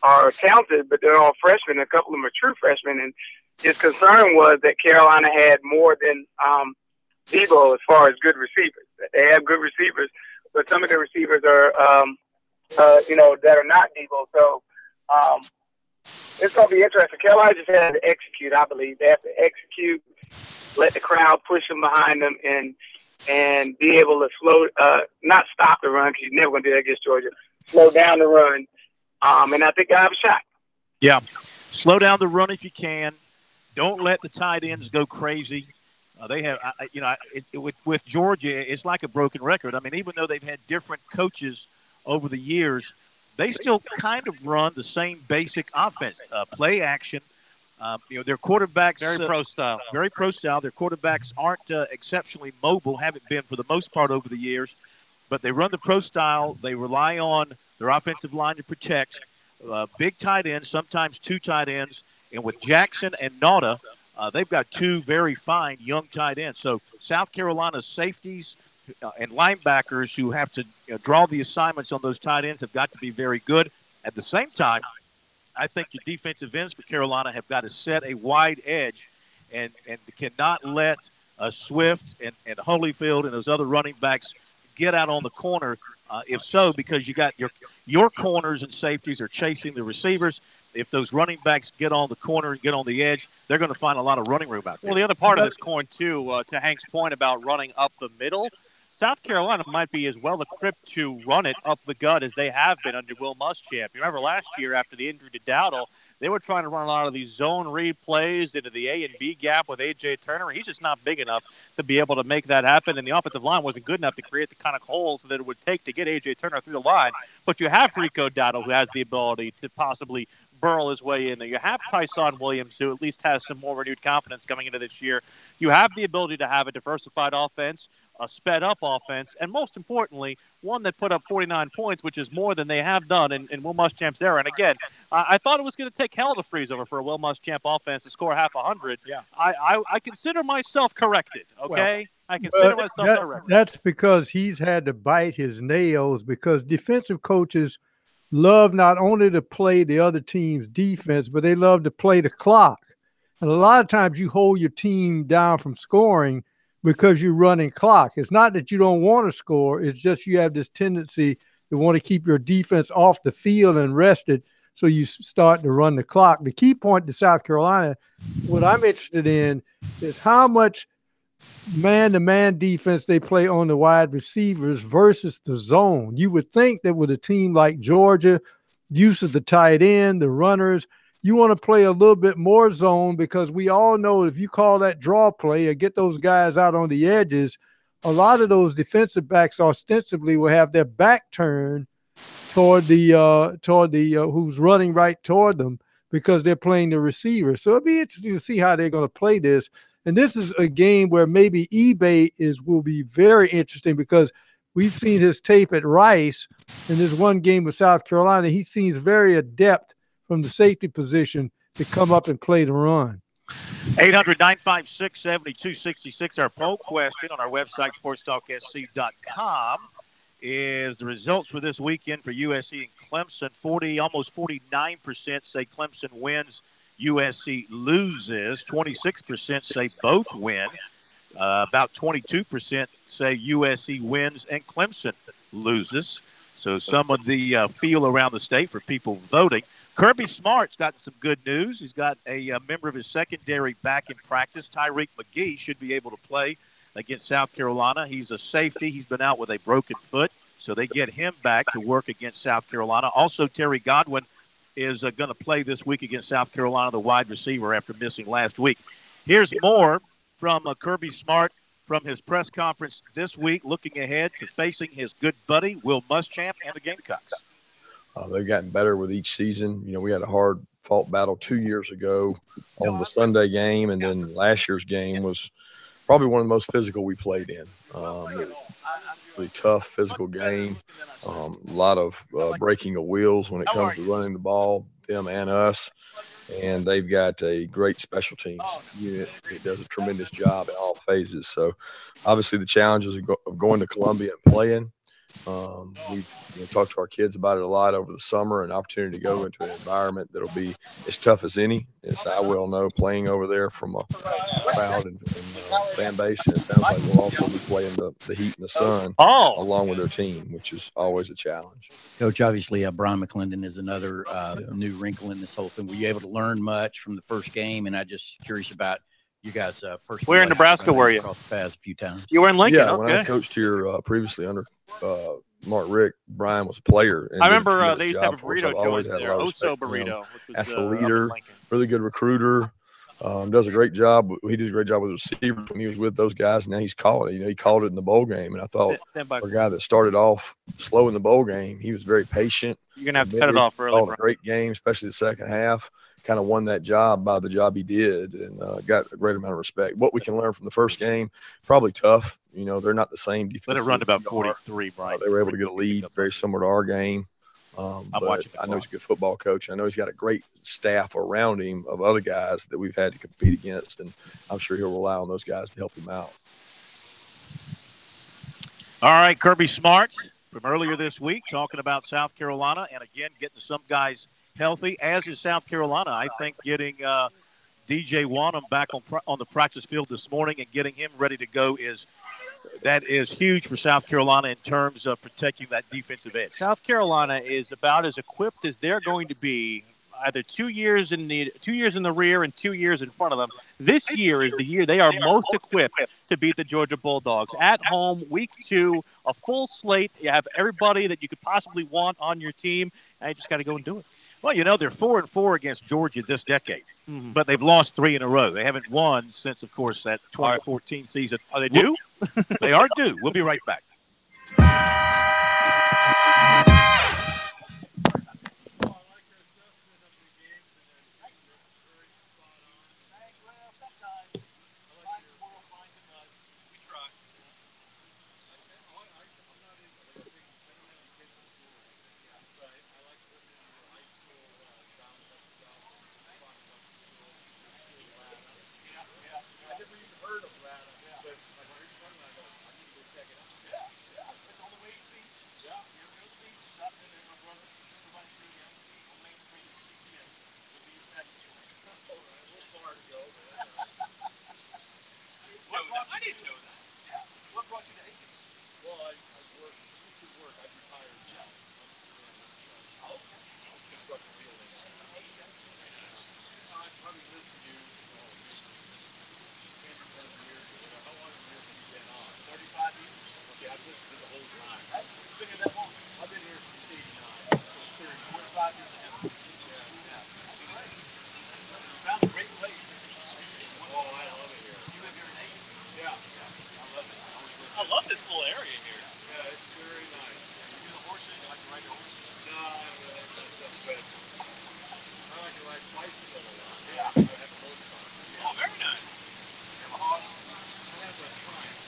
are talented, but they're all freshmen. A couple of them are true freshmen. And his concern was that Carolina had more than Debo as far as good receivers. They have good receivers, but some of the receivers are, that are not Debo. So it's going to be interesting. Carolina just has to execute, I believe. They have to execute, let the crowd push them behind them, and be able to not stop the run, because you're never going to do that against Georgia, slow down the run, and I think I have a shot.
Yeah. Slow down the run if you can. Don't let the tight ends go crazy. They have, with Georgia, it's like a broken record. I mean, even though they've had different coaches over the years, they still kind of run the same basic offense, play action. Their quarterbacks
very pro style.
Very pro style. Their quarterbacks aren't exceptionally mobile, haven't been for the most part over the years, but they run the pro style. They rely on their offensive line to protect. Big tight ends, sometimes 2 tight ends, and with Jackson and Nauta, they've got 2 very fine young tight ends. So South Carolina's safeties and linebackers who have to draw the assignments on those tight ends have got to be very good. At the same time, I think your defensive ends for Carolina have got to set a wide edge and cannot let Swift and Holyfield and those other running backs get out on the corner. If so, because you got your corners and safeties are chasing the receivers. If those running backs get on the corner and get on the edge, they're going to find a lot of running room out there.
Well, the other part of this, Corn, too, to Hank's point about running up the middle, South Carolina might be as well equipped to run it up the gut as they have been under Will Muschamp. You remember last year after the injury to Dowdle, they were trying to run a lot of these zone read plays into the A and B gap with A.J. Turner. He's just not big enough to be able to make that happen, and the offensive line wasn't good enough to create the kind of holes that it would take to get A.J. Turner through the line. But you have Rico Dowdle, who has the ability to possibly burrow his way in there. You have Tyson Williams, who at least has some more renewed confidence coming into this year. You have the ability to have a diversified offense, a sped-up offense, and most importantly, one that put up 49 points, which is more than they have done in Will Muschamp's era. And again, I thought it was going to take hell to freeze over for a Will Muschamp offense to score half 100.
Yeah.
I consider myself corrected, okay? I consider myself corrected.
That's because he's had to bite his nails, because defensive coaches love not only to play the other team's defense, but they love to play the clock. And a lot of times you hold your team down from scoring because you're running clock. It's not that you don't want to score. It's just you have this tendency to want to keep your defense off the field and rested, so you start to run the clock. The key point to South Carolina, what I'm interested in, is how much man-to-man defense they play on the wide receivers versus the zone. You would think that with a team like Georgia, use of the tight end, the runners, you want to play a little bit more zone, because we all know if you call that draw play or get those guys out on the edges, a lot of those defensive backs ostensibly will have their back turned toward the who's running right toward them, because they're playing the receiver. So it'll be interesting to see how they're going to play this. And this is a game where maybe eBay will be very interesting, because we've seen his tape at Rice in this one game with South Carolina. He seems very adept from the safety position to come up and play the run.
800-956-7266. Our poll question on our website, SportsTalkSC.com, is the results for this weekend for USC and Clemson. Almost 49% say Clemson wins, USC loses. 26% say both win. About 22% say USC wins and Clemson loses. So some of the feel around the state for people voting. Kirby Smart's gotten some good news. He's got a member of his secondary back in practice. Tyreek McGee should be able to play against South Carolina. He's a safety. He's been out with a broken foot, so they get him back to work against South Carolina. Also, Terry Godwin is going to play this week against South Carolina, the wide receiver, after missing last week. Here's more from Kirby Smart from his press conference this week, looking ahead to facing his good buddy, Will Muschamp, and the Gamecocks.
They've gotten better with each season. You know, we had a hard-fought battle 2 years ago on the Sunday game, and then last year's game was probably one of the most physical we played in. Really tough physical game. A lot of breaking of wheels when it comes to running the ball, them and us. And they've got a great special teams unit. It does a tremendous job in all phases. So, obviously, the challenges of going to Columbia and playing. We've talked to our kids about it a lot over the summer, an opportunity to go into an environment that'll be as tough as any. As I well know, playing over there from a crowd and fan base, and it sounds like we'll also be playing the heat and the sun along with their team, which is always a challenge.
Coach, obviously, Brian McClendon is another new wrinkle in this whole thing. Were you able to learn much from the first game? And I'm just curious about you guys.
Where in Nebraska were you?
Across the paths a few times.
You were in Lincoln.
Yeah,
okay.
When I coached here previously under Mark Rick, Brian was a player.
I remember they used to have a burrito joint there, Oso burrito.
As a leader, really good recruiter. Does a great job. He did a great job with receivers when he was with those guys. Now he's calling it. He called it in the bowl game. And I thought for a guy that started off slow in the bowl game, he was very patient.
You're going to have to cut it off early.
Called a great game, especially the second half. Kind of won that job by the job he did, and got a great amount of respect. What we can learn from the first game, probably tough. You know, they're not the same defense.
Let it run to about 43, Brian.
They were able to get a lead, very similar to our game. But I know he's a good football coach. I know he's got a great staff around him of other guys that we've had to compete against, and I'm sure he'll rely on those guys to help him out.
All right, Kirby Smart from earlier this week talking about South Carolina, and again getting some guys healthy, as is South Carolina. I think getting DJ Wanham back on the practice field this morning and getting him ready to go is huge for South Carolina in terms of protecting that defensive edge.
South Carolina is about as equipped as they're going to be. Either 2 years in the rear and 2 years in front of them. This year is the year they are most equipped to beat the Georgia Bulldogs at home. Week 2, a full slate. You have everybody that you could possibly want on your team, and you just got to go and do it.
Well, you know, they're 4-4 against Georgia this decade, but they've lost 3 in a row. They haven't won since, of course, that 2014 season.
Are they due?
They are due. We'll be right back.
I love this little area here. Yeah, it's very nice. You do the horses? You like to ride the horses? No, that's good. I like to ride bicycle a lot. Yeah. I have a motorcycle. Yeah. Oh, very nice. You have a horse? I have a Triumph.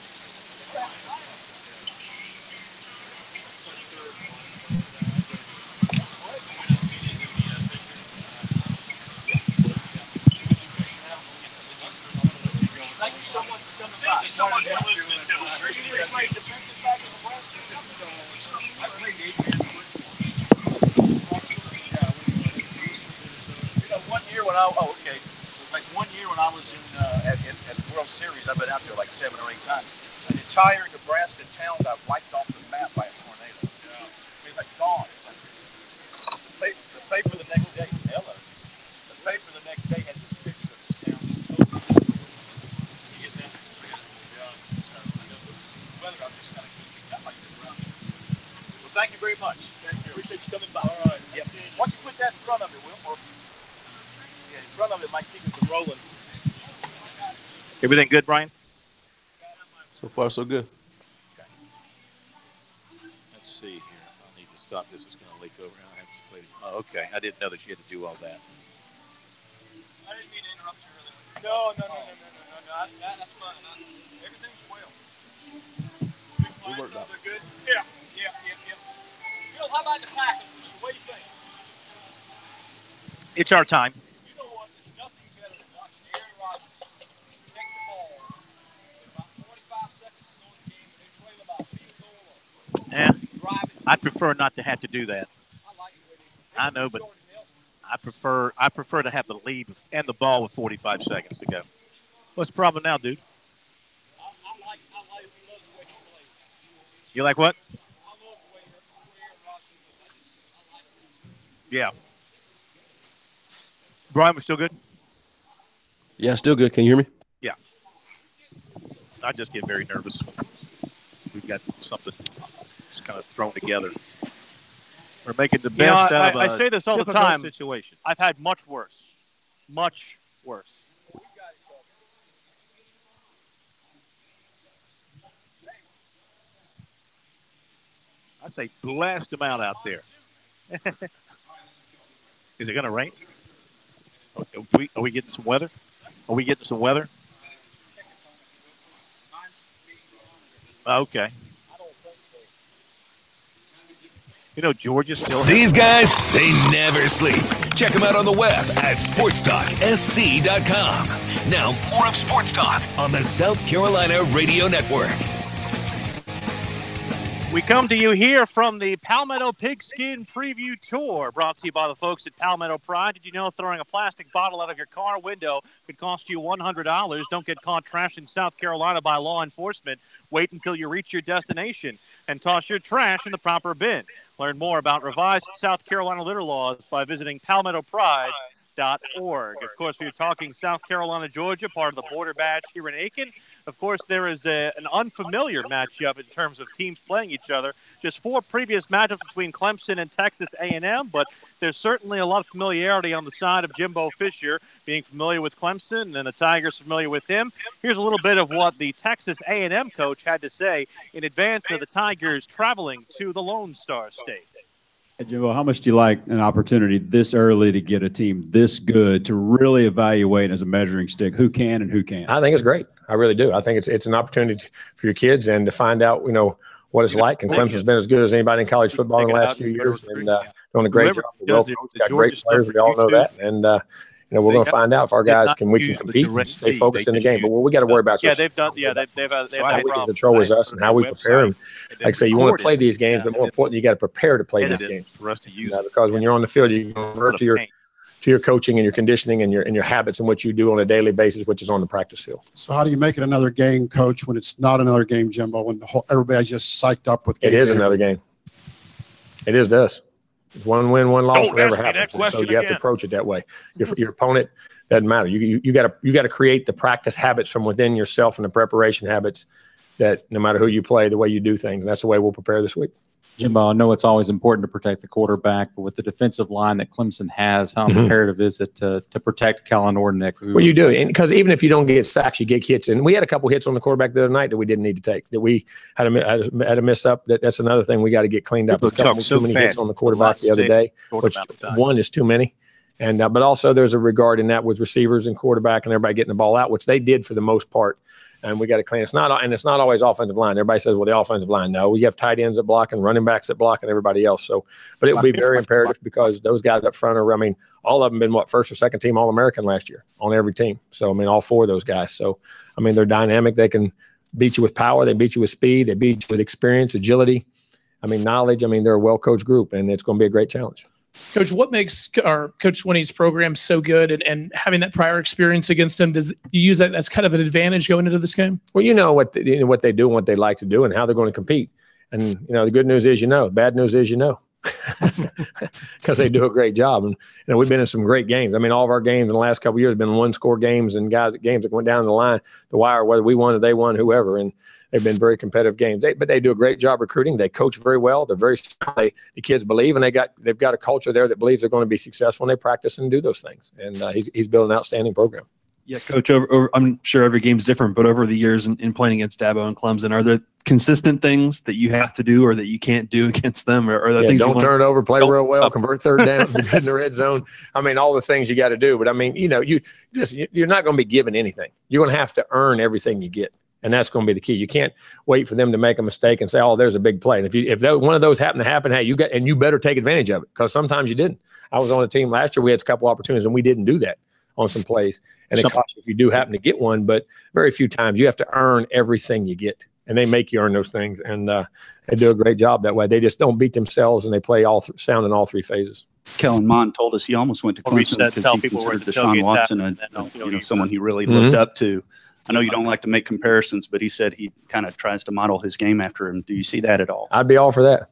One year when it was like 1 year when I was in at the World Series. I've been out there like 7 or 8 times. An entire Nebraska town got wiped off the map by a tornado. Yeah. It's like gone. It's like the paper the next day. Hello. The paper the next day had this picture of this town. You get that? Yeah. The weather got just kind of got like this around. Well, thank you very much. Thank you. Appreciate you coming by. All right. Yeah. Why don't you put that in front of it, Will? Yeah, in front of it might keep it from rolling.
Everything good, Brian?
So far, so good.
Okay. Let's see here. I'll need to stop this. It's going to leak over. I have to play it. Oh, okay. I didn't know that you had to do all that.
I didn't mean to interrupt you earlier. No. That's fine. Everything's well.
We worked out.
They're good? Yeah. Phil, how about the Packers this year? What do you think?
It's our time.
You know what? There's nothing better than watching Aaron Rodgers take the ball with about 45 seconds to go in the game and they trail about a field goal or drive it.
I prefer not to have to do that. I know, but I prefer to have the lead and the ball with 45 seconds to go. What's the problem now, dude?
I love the way he plays.
You like what?
I love the way Aaron Rodgers plays. I like it.
Yeah. Brian, we're still good?
Yeah, still good. Can you hear me?
Yeah. I just get very nervous. We've got something just kind of thrown together. We're making the best out of
I say this all the time.
Situation.
I've had much worse. Much worse.
I say blast them out there. Is it going to rain? Are we getting some weather? Okay. You know, Georgia still has
These guys, they never sleep. Check them out on the web at SportsTalkSC.com. Now, more of Sports Talk on the South Carolina Radio Network.
We come to you here from the Palmetto Pigskin Preview Tour, brought to you by the folks at Palmetto Pride. Did you know throwing a plastic bottle out of your car window could cost you $100? Don't get caught trashing South Carolina by law enforcement. Wait until you reach your destination and toss your trash in the proper bin. Learn more about revised South Carolina litter laws by visiting palmettopride.org. Of course, we are talking South Carolina, Georgia, part of the border batch here in Aiken. Of course, there is an unfamiliar matchup in terms of teams playing each other. Just 4 previous matchups between Clemson and Texas A&M, but there's certainly a lot of familiarity on the side of Jimbo Fisher, being familiar with Clemson, and the Tigers familiar with him. Here's a little bit of what the Texas A&M coach had to say in advance of the Tigers traveling to the Lone Star State.
Hey, Jimbo, how much do you like an opportunity this early to get a team this good to really evaluate as a measuring stick who can and who can't?
I think it's great. I really do. I think it's an opportunity for your kids and to find out, what it's like. And Clemson's been as good as anybody in college football in the last few years and doing a great job. Well, got great players. We all know that. And, we're going to find out if our guys can compete and stay focused in the game. But what we got to worry about is
they've had
how we can control is us and how we prepare them. Like I say, you want to play these games, but more importantly, you got to prepare to play these games.
For us to use
because when you're on the field, you can revert to your coaching and your conditioning and your habits and what you do on a daily basis, which is on the practice field.
So how do you make it another game, Coach, when it's not another game, Jimbo, when everybody's just psyched up with game?
It is another game. It is this. One win, one loss, whatever happens. So you have to approach it that way. Your opponent doesn't matter. You got to create the practice habits from within yourself and the preparation habits that no matter who you play, the way you do things. And that's the way we'll prepare this week.
Jimbo, I know it's always important to protect the quarterback, but with the defensive line that Clemson has, how imperative is it to protect Kellen Ornick?
Well, you do. Because even if you don't get sacks, you get hits. And we had a couple hits on the quarterback the other night that we didn't need to take, that we had to miss up. That's another thing we got to get cleaned up. There's too many hits on the quarterback the other day, which one is too many. And but also there's a regard in that with receivers and quarterback and everybody getting the ball out, which they did for the most part. And we got to clean. It's not always offensive line. Everybody says, well, the offensive line. No, we have tight ends that block and running backs that block and everybody else. So, but it will be very imperative because those guys up front are, all of them been first or second team All-American last year on every team. So, all 4 of those guys. So, they're dynamic. They can beat you with power. They beat you with speed. They beat you with experience, agility. knowledge. They're a well-coached group, and it's going to be a great challenge.
Coach, what makes our Coach Swinney's program so good, and having that prior experience against him, does you use that as kind of an advantage going into this game?
Well, you know what they do and what they like to do and how they're going to compete. And, the good news is, the bad news is, because they do a great job. And we've been in some great games. All of our games in the last couple of years have been one-score games and games that went down the wire, whether we won or they won, whoever. And they've been very competitive games. But they do a great job recruiting. They coach very well. They're very the kids believe, and they've got a culture there that believes they're going to be successful, and they practice and do those things. And he's built an outstanding program.
Yeah, Coach, I'm sure every game's different, but over the years in playing against Dabo and Clemson, are there consistent things that you have to do or that you can't do against them? Or are there things
don't turn it over, play real well, convert third down, be good in the red zone. All the things you got to do. But, you're not going to be given anything. You're going to have to earn everything you get. And that's going to be the key. You can't wait for them to make a mistake and say, "Oh, there's a big play." And if one of those happen to happen, hey, you better take advantage of it, because sometimes you didn't. I was on a team last year. We had a couple opportunities, and we didn't do that on some plays. And it costs you if you do happen to get one, but very few times. You have to earn everything you get, and they make you earn those things. And they do a great job that way. They just don't beat themselves, and they play sound in all three phases.
Kellen Mond told us he almost went to Clemson because he considered Deshaun Watson someone he really looked up to. I know you don't like to make comparisons, but he said he kind of tries to model his game after him. Do you see that at all?
I'd be all for that.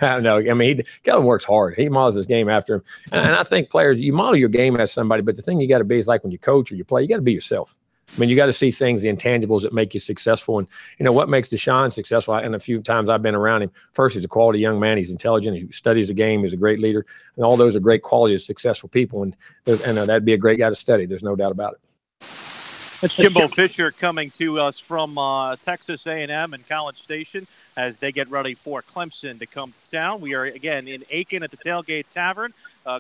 I don't know. Kellen works hard. He models his game after him. And I think players, you model your game as somebody, but the thing you got to be is like when you coach or you play, you got to be yourself. You got to see things, the intangibles that make you successful. And, what makes Deshaun successful, and a few times I've been around him, first, he's a quality young man. He's intelligent. He studies the game. He's a great leader. And all those are great qualities of successful people. And that'd be a great guy to study. There's no doubt about it.
That's Jimbo Fisher coming to us from Texas A&M and College Station as they get ready for Clemson to come to town. We are, again, in Aiken at the Tailgate Tavern.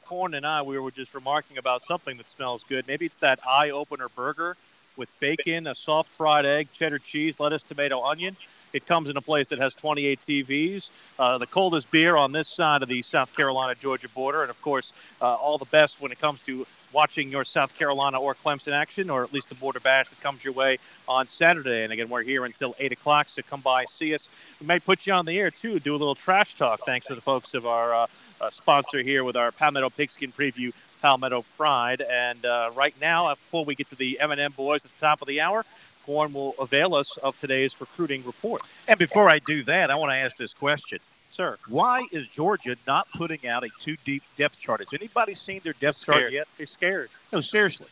Corn and we were just remarking about something that smells good. Maybe it's that eye-opener burger with bacon, a soft fried egg, cheddar cheese, lettuce, tomato, onion. It comes in a place that has 28 TVs, the coldest beer on this side of the South Carolina-Georgia border, and, of course, all the best when it comes to watching your South Carolina or Clemson action, or at least the Border Bash that comes your way on Saturday. And, again, we're here until 8 o'clock, so come by, see us. We may put you on the air, too, do a little trash talk, thanks to the folks of our sponsor here with our Palmetto Pigskin Preview, Palmetto Pride. And right now, before we get to the M&M boys at the top of the hour, Corn will avail us of today's recruiting report.
And before I do that, I want to ask this question.
Sir,
why is Georgia not putting out a too-deep depth chart? Has anybody seen their depth chart yet?
They're scared.
No, seriously.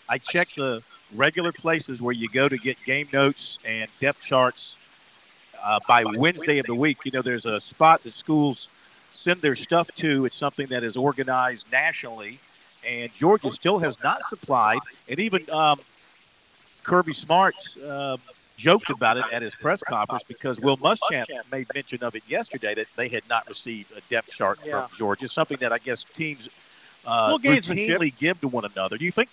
I checked the regular places where you go to get game notes and depth charts by Wednesday of the week. There's a spot that schools send their stuff to. It's something that is organized nationally, and Georgia still has not supplied. And even Kirby Smart joked about it at his press conference because Will Muschamp made mention of it yesterday that they had not received a depth chart from Georgia, something that I guess teams routinely give to one another. Do you think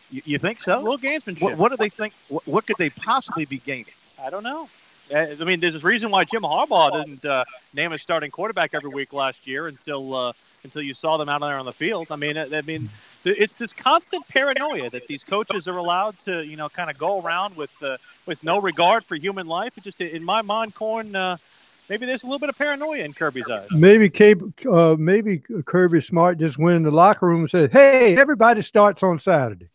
you think so?
A little gamesmanship.
What do they think? What could they possibly be gaining?
I don't know. There's a reason why Jim Harbaugh didn't name a starting quarterback every week last year until you saw them out there on the field. It's this constant paranoia that these coaches are allowed to, kind of go around with no regard for human life. It just, in my mind, Corn, maybe there's a little bit of paranoia in Kirby's eyes.
Maybe Kirby Smart just went in the locker room and said, "Hey, everybody starts on Saturday.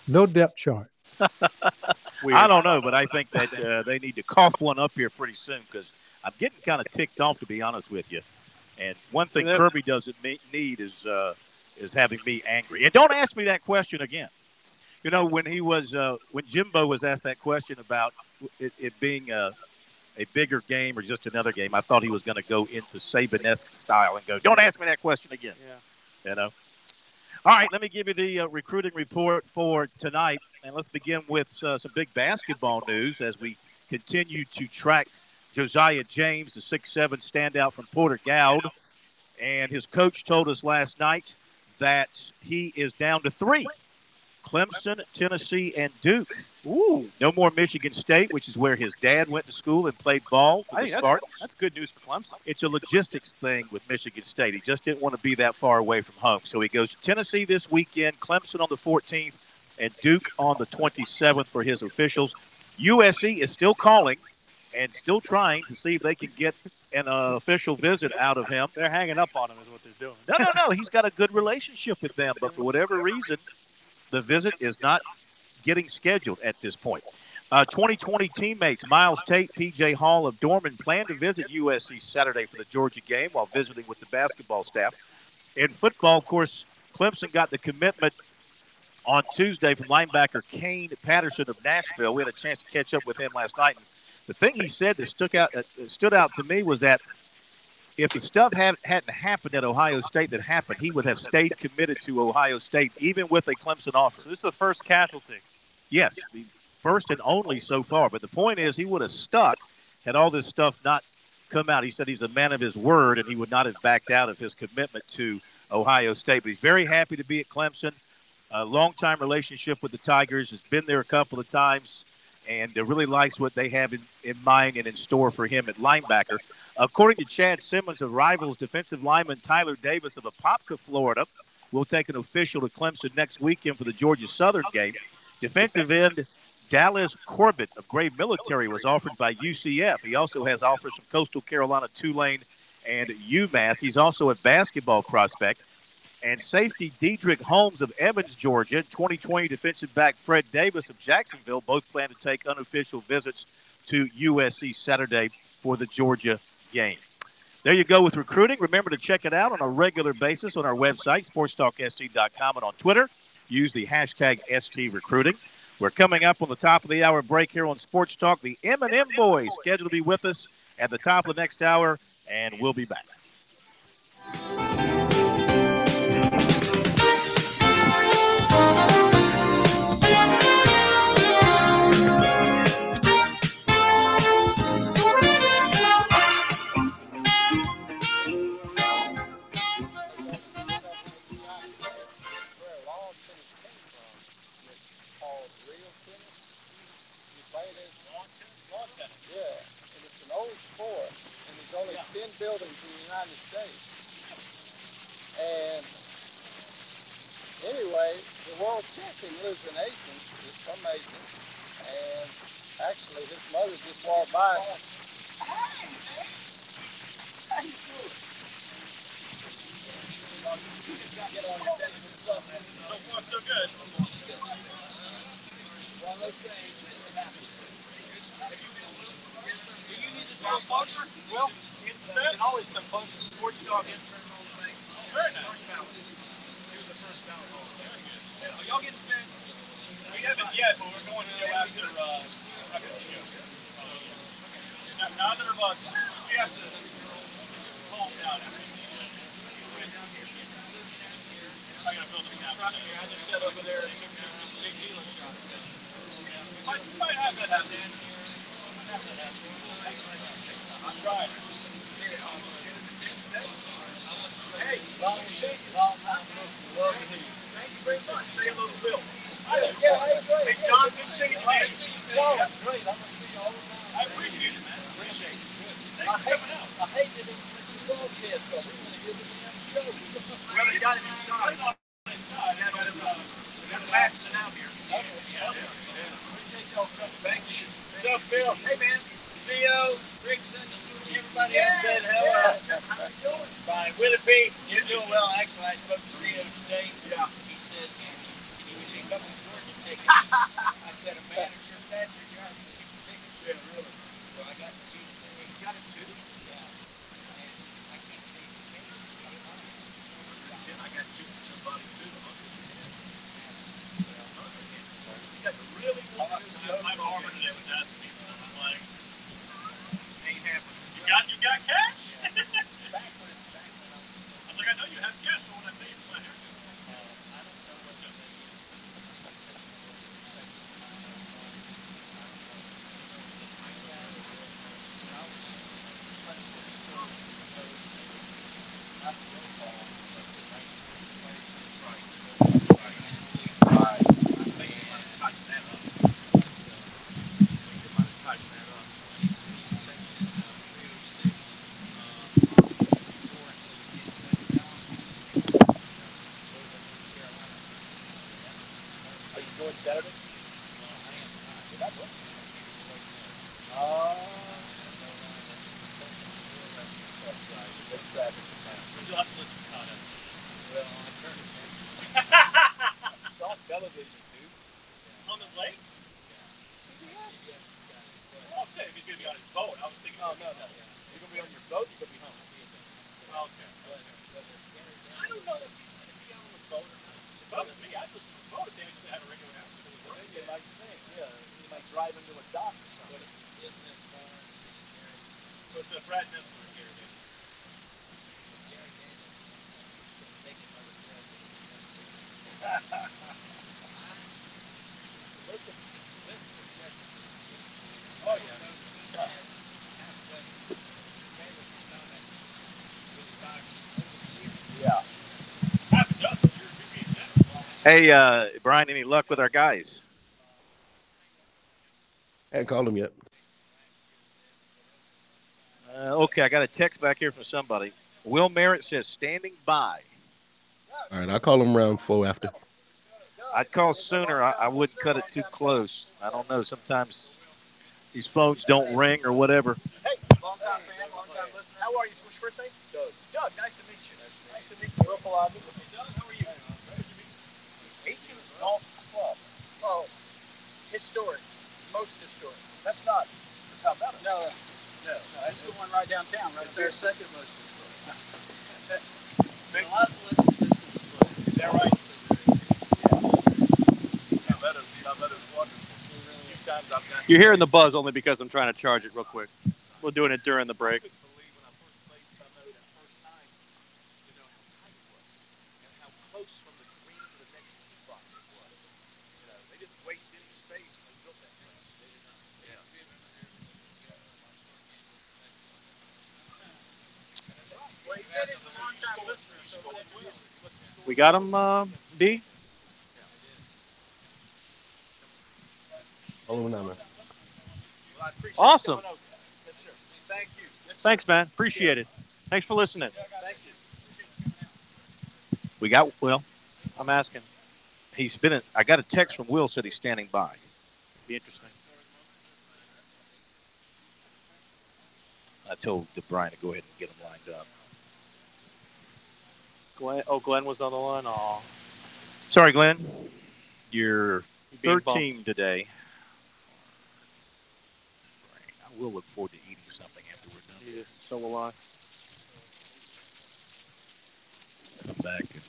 No depth chart."
I don't know, but I think that they need to cough one up here pretty soon because I'm getting kind of ticked off, to be honest with you. And one thing Kirby doesn't need is having me angry. And don't ask me that question again. When Jimbo was asked that question about it being a bigger game or just another game, I thought he was going to go into Saban-esque style and go, "Don't ask me that question again." Yeah. All right, let me give you the recruiting report for tonight, and let's begin with some big basketball news as we continue to track Josiah James, the 6'7" standout from Porter Gaud, and his coach told us last night that he is down to 3. Clemson, Tennessee, and Duke.
Ooh.
No more Michigan State, which is where his dad went to school and played ball for the Spartans.
That's good news for Clemson.
It's a logistics thing with Michigan State. He just didn't want to be that far away from home. So he goes to Tennessee this weekend, Clemson on the 14th, and Duke on the 27th for his officials. USC is still calling, and still trying to see if they can get an official visit out of him.
They're hanging up on him is what they're doing.
No. He's got a good relationship with them, but for whatever reason, the visit is not getting scheduled at this point. 2020 teammates Miles Tate, P.J. Hall of Dorman plan to visit USC Saturday for the Georgia game while visiting with the basketball staff. In football, of course, Clemson got the commitment on Tuesday from linebacker Kane Patterson of Nashville. We had a chance to catch up with him last night. And the thing he said that stood out to me was that if the stuff hadn't happened at Ohio State that happened, he would have stayed committed to Ohio State, even with a Clemson offer.
So this is the first casualty.
Yes, the first and only so far. But the point is, he would have stuck had all this stuff not come out. He said he's a man of his word, and he would not have backed out of his commitment to Ohio State. But he's very happy to be at Clemson. A long-time relationship with the Tigers. Has been there a couple of times, and really likes what they have in mind and in store for him at linebacker. According to Chad Simmons of Rivals, defensive lineman Tyler Davis of Apopka, Florida, will take an official to Clemson next weekend for the Georgia Southern game. Defensive end Dallas Corbett of Gray Military was offered by UCF. He also has offers from Coastal Carolina, Tulane, and UMass. He's also a basketball prospect. And safety Dedrick Holmes of Evans, Georgia, 2020 defensive back Fred Davis of Jacksonville both plan to take unofficial visits to USC Saturday for the Georgia game. There you go with recruiting. Remember to check it out on a regular basis on our website, SportsTalkSC.com, and on Twitter. Use the hashtag STRecruiting. We're coming up on the top of the hour break here on Sports Talk. The M&M Boys scheduled to be with us at the top of the next hour, and we'll be back.
Buildings in the United States. And anyway, the world champion lives in Athens. He's from Athens. And actually, his mother just walked by. Hey, man. How you doing?
So far, so good.
One of those things that happens.
Do you need to see a closer? Well, you can always come closer. Sports Talk intern hall thing. Very nice. First ballot. Here's the first ballot hall. Very good. Yeah. Are y'all getting fed? We haven't yet, but we're going to after the show. Now, neither of us, we have to calm down after the show. I got to build it now. I just sat over there and took a big dealer shot. Might have that happen. I'm trying. Hey, long shake, long time. Love to hear you. Thank you very much. Say hello to Bill. Hey, John, good seeing you, man. Yeah, great. I'm going to see you all the time. I appreciate it, man. Appreciate it. Good. Thanks for coming out. I hate that it's dog kids, but we want to give it to them show. Well, they got it inside. We got a Bastion out here. Yeah. Appreciate y'all coming. Thank you. What's up, Bill? Hey, man. Theo, Rickson, everybody else said hello. How you doing? Fine. Willie B, you're doing well. Actually, I spoke to Theo today. Yeah. He said, he was in coming to Georgia today. I said, a manager, Patrick, you're out there. Yeah, really. So I got to see him. You got it too? Yeah. And I can't see him. I got two from somebody too. You got really good news. I'm armored today with that. I'm like, you got cash? I was like, I know you have cash, but when I pay you for my haircut. I don't know what that is. Saturday? You'll have to listen to Todd. Well, I turned it, man. It's on television, dude. On the lake? Yes. Oh, okay. If he's going to be on his boat, I was thinking. No. You're going to be on your boat, you're going to be home. Okay. I don't know if he's going to be on the boat or not. If I was me, I'd listen to the boat if they actually have a regular announcer. Maybe it might sink, yeah. You might drive into a dock or something. Isn't it more? So it's a Brad Nessler here, dude. Oh, yeah.
Hey, Brian, any luck with our guys?
Hadn't called him yet.
Okay, I got a text back here from somebody. Will Merritt says standing by.
All right, I'll call him around 4 after.
I'd call sooner. I wouldn't cut it too close. I don't know. Sometimes these phones don't ring or whatever.
Hey, long time fan, long time listener. How are you? What's your first name? Doug. Doug, nice to meet you. Nice to meet you. Real polite. Hey, Doug, how are you? Aiken Golf Club. Oh, historic. Most historic. That's not the Palmetto. No, that's the one right downtown, right? It's our second most historic. A lot of listeners. Is that right? Palmetto's wonderful. A few times I've got.
You're hearing the buzz only because I'm trying to charge it real quick. We're doing it during the break. We got him, B?
Hold on now, man.
Awesome.
Thank you.
Thanks, man. Appreciate it. Thanks for listening.
Thank you.
We got Will.
I'm asking.
I got a text from Will, said he's standing by.
Be interesting.
I told Brian to go ahead and get him lined up.
Glenn was on the line. Oh,
sorry, Glenn. You're
being
13
bumped
today. I will look forward to eating something after we're done.
Yeah, so will I.
Come back and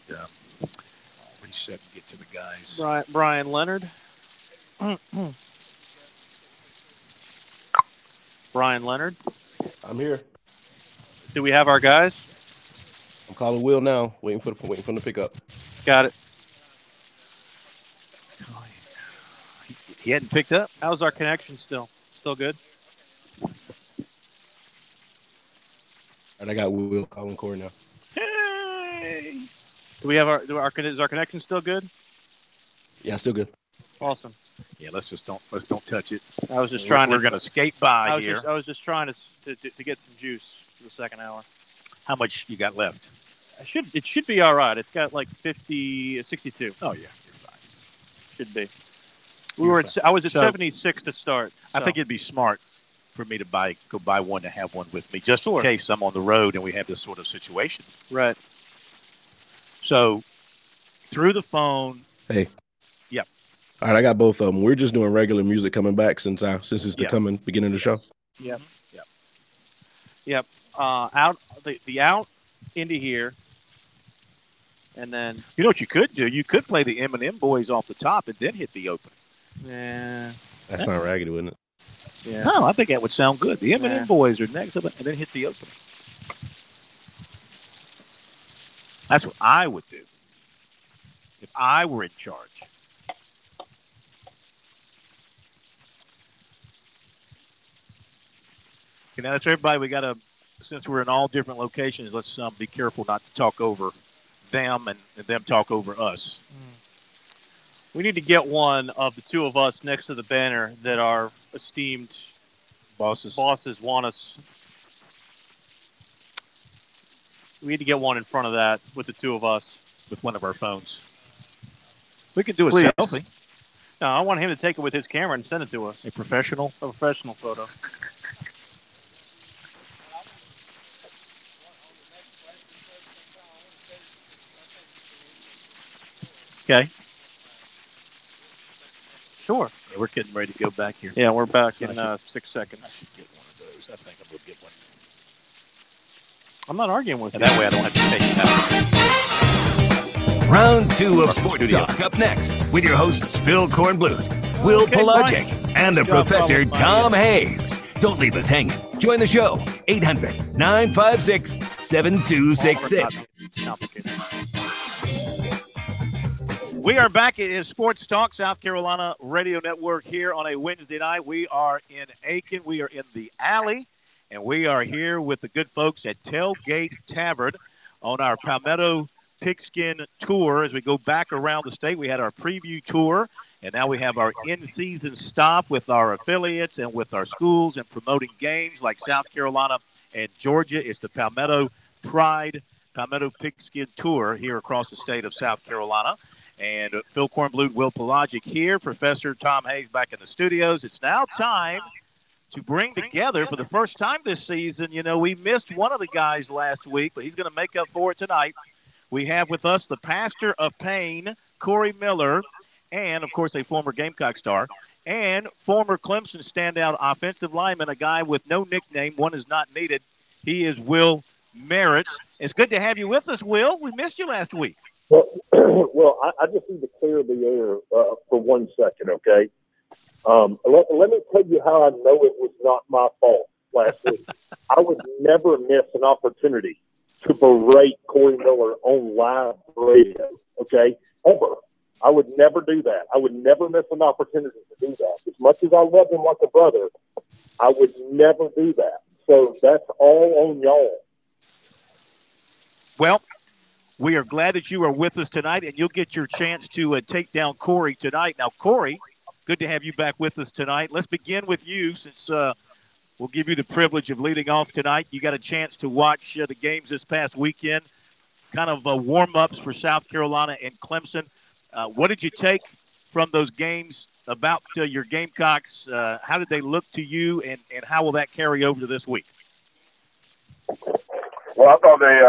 reset and get to the guys.
Brian Leonard. Brian Leonard.
I'm here.
Do we have our guys?
I'm calling Will now. Waiting for him to pick up.
Got it.
He hadn't picked up.
How's our connection still? Still good?
All right, I got Will calling Corey now.
Hey. Do we have is our connection still good?
Yeah, still good.
Awesome.
Yeah, let's don't touch it.
I was just
We're
going
to skate by here.
I was just trying to get some juice for the second hour.
How much you got left?
It should be all right. It's got like 62.
Oh yeah, you're fine.
Should be. I was at 76 to start.
I think it'd be smart for me to go buy one to have one with me, just in case I'm on the road and we have this sort of situation.
Right.
So through the phone.
Hey.
Yep.
All right, I got both of them. We're just doing regular music coming back since it's the beginning of the show.
Yep. Yep. Out into here. And then
you know what you could do? You could play the Eminem Boys off the top and then hit the opening.
Yeah.
That sounds raggedy, wouldn't it?
Yeah.
No, I think that would sound good. The Eminem Boys are next up, and then hit the opening. That's what I would do if I were in charge. Okay, now that's everybody. We got to, since we're in all different locations, let's be careful not to talk over them and them talk over us.
We need to get one of the two of us next to the banner that our esteemed bosses want us. We need to get one in front of that with the two of us.
With one of our phones. We could do a
Please.
selfie.
No, I want him to take it with his camera and send it to us.
A professional
photo.
Okay.
Sure.
Yeah, we're getting ready to go back here.
Yeah, we're back in 6 seconds.
I should get one of those. I think I'm going to get one.
I'm not arguing with you.
That way I don't have to take it out.
Round 2 of Sports Talk up next with your hosts Phil Kornblut, Will Pelagic, and the Professor Tom Hayes. Don't leave us hanging. Join the show, 800-956-7266.
We are back in Sports Talk, South Carolina Radio Network here on a Wednesday night. We are in Aiken. We are in the alley, and we are here with the good folks at Tailgate Tavern on our Palmetto Pigskin Tour. As we go back around the state, we had our preview tour, and now we have our in-season stop with our affiliates and with our schools and promoting games like South Carolina and Georgia. It's the Palmetto Pride Palmetto Pigskin Tour here across the state of South Carolina. And Phil Kornblut, Will Pelagic here, Professor Tom Hayes back in the studios. It's now time to bring together for the first time this season. You know, we missed one of the guys last week, but he's going to make up for it tonight. We have with us the pastor of Payne, Corey Miller, and, of course, a former Gamecock star, and former Clemson standout offensive lineman, a guy with no nickname. One is not needed. He is Will Merritt. It's good to have you with us, Will. We missed you last week.
Well, I just need to clear the air for 1 second, okay? Let me tell you how I know it was not my fault last week. I would never miss an opportunity to berate Corey Miller on live radio, okay? Ever. I would never do that. I would never miss an opportunity to do that. As much as I love him like a brother, I would never do that. So that's all on y'all.
Well, we are glad that you are with us tonight, and you'll get your chance to take down Corey tonight. Now, Corey, good to have you back with us tonight. Let's begin with you since we'll give you the privilege of leading off tonight. You got a chance to watch the games this past weekend, kind of warm-ups for South Carolina and Clemson. What did you take from those games about your Gamecocks? How did they look to you, and how will that carry over to this week?
Well, I thought they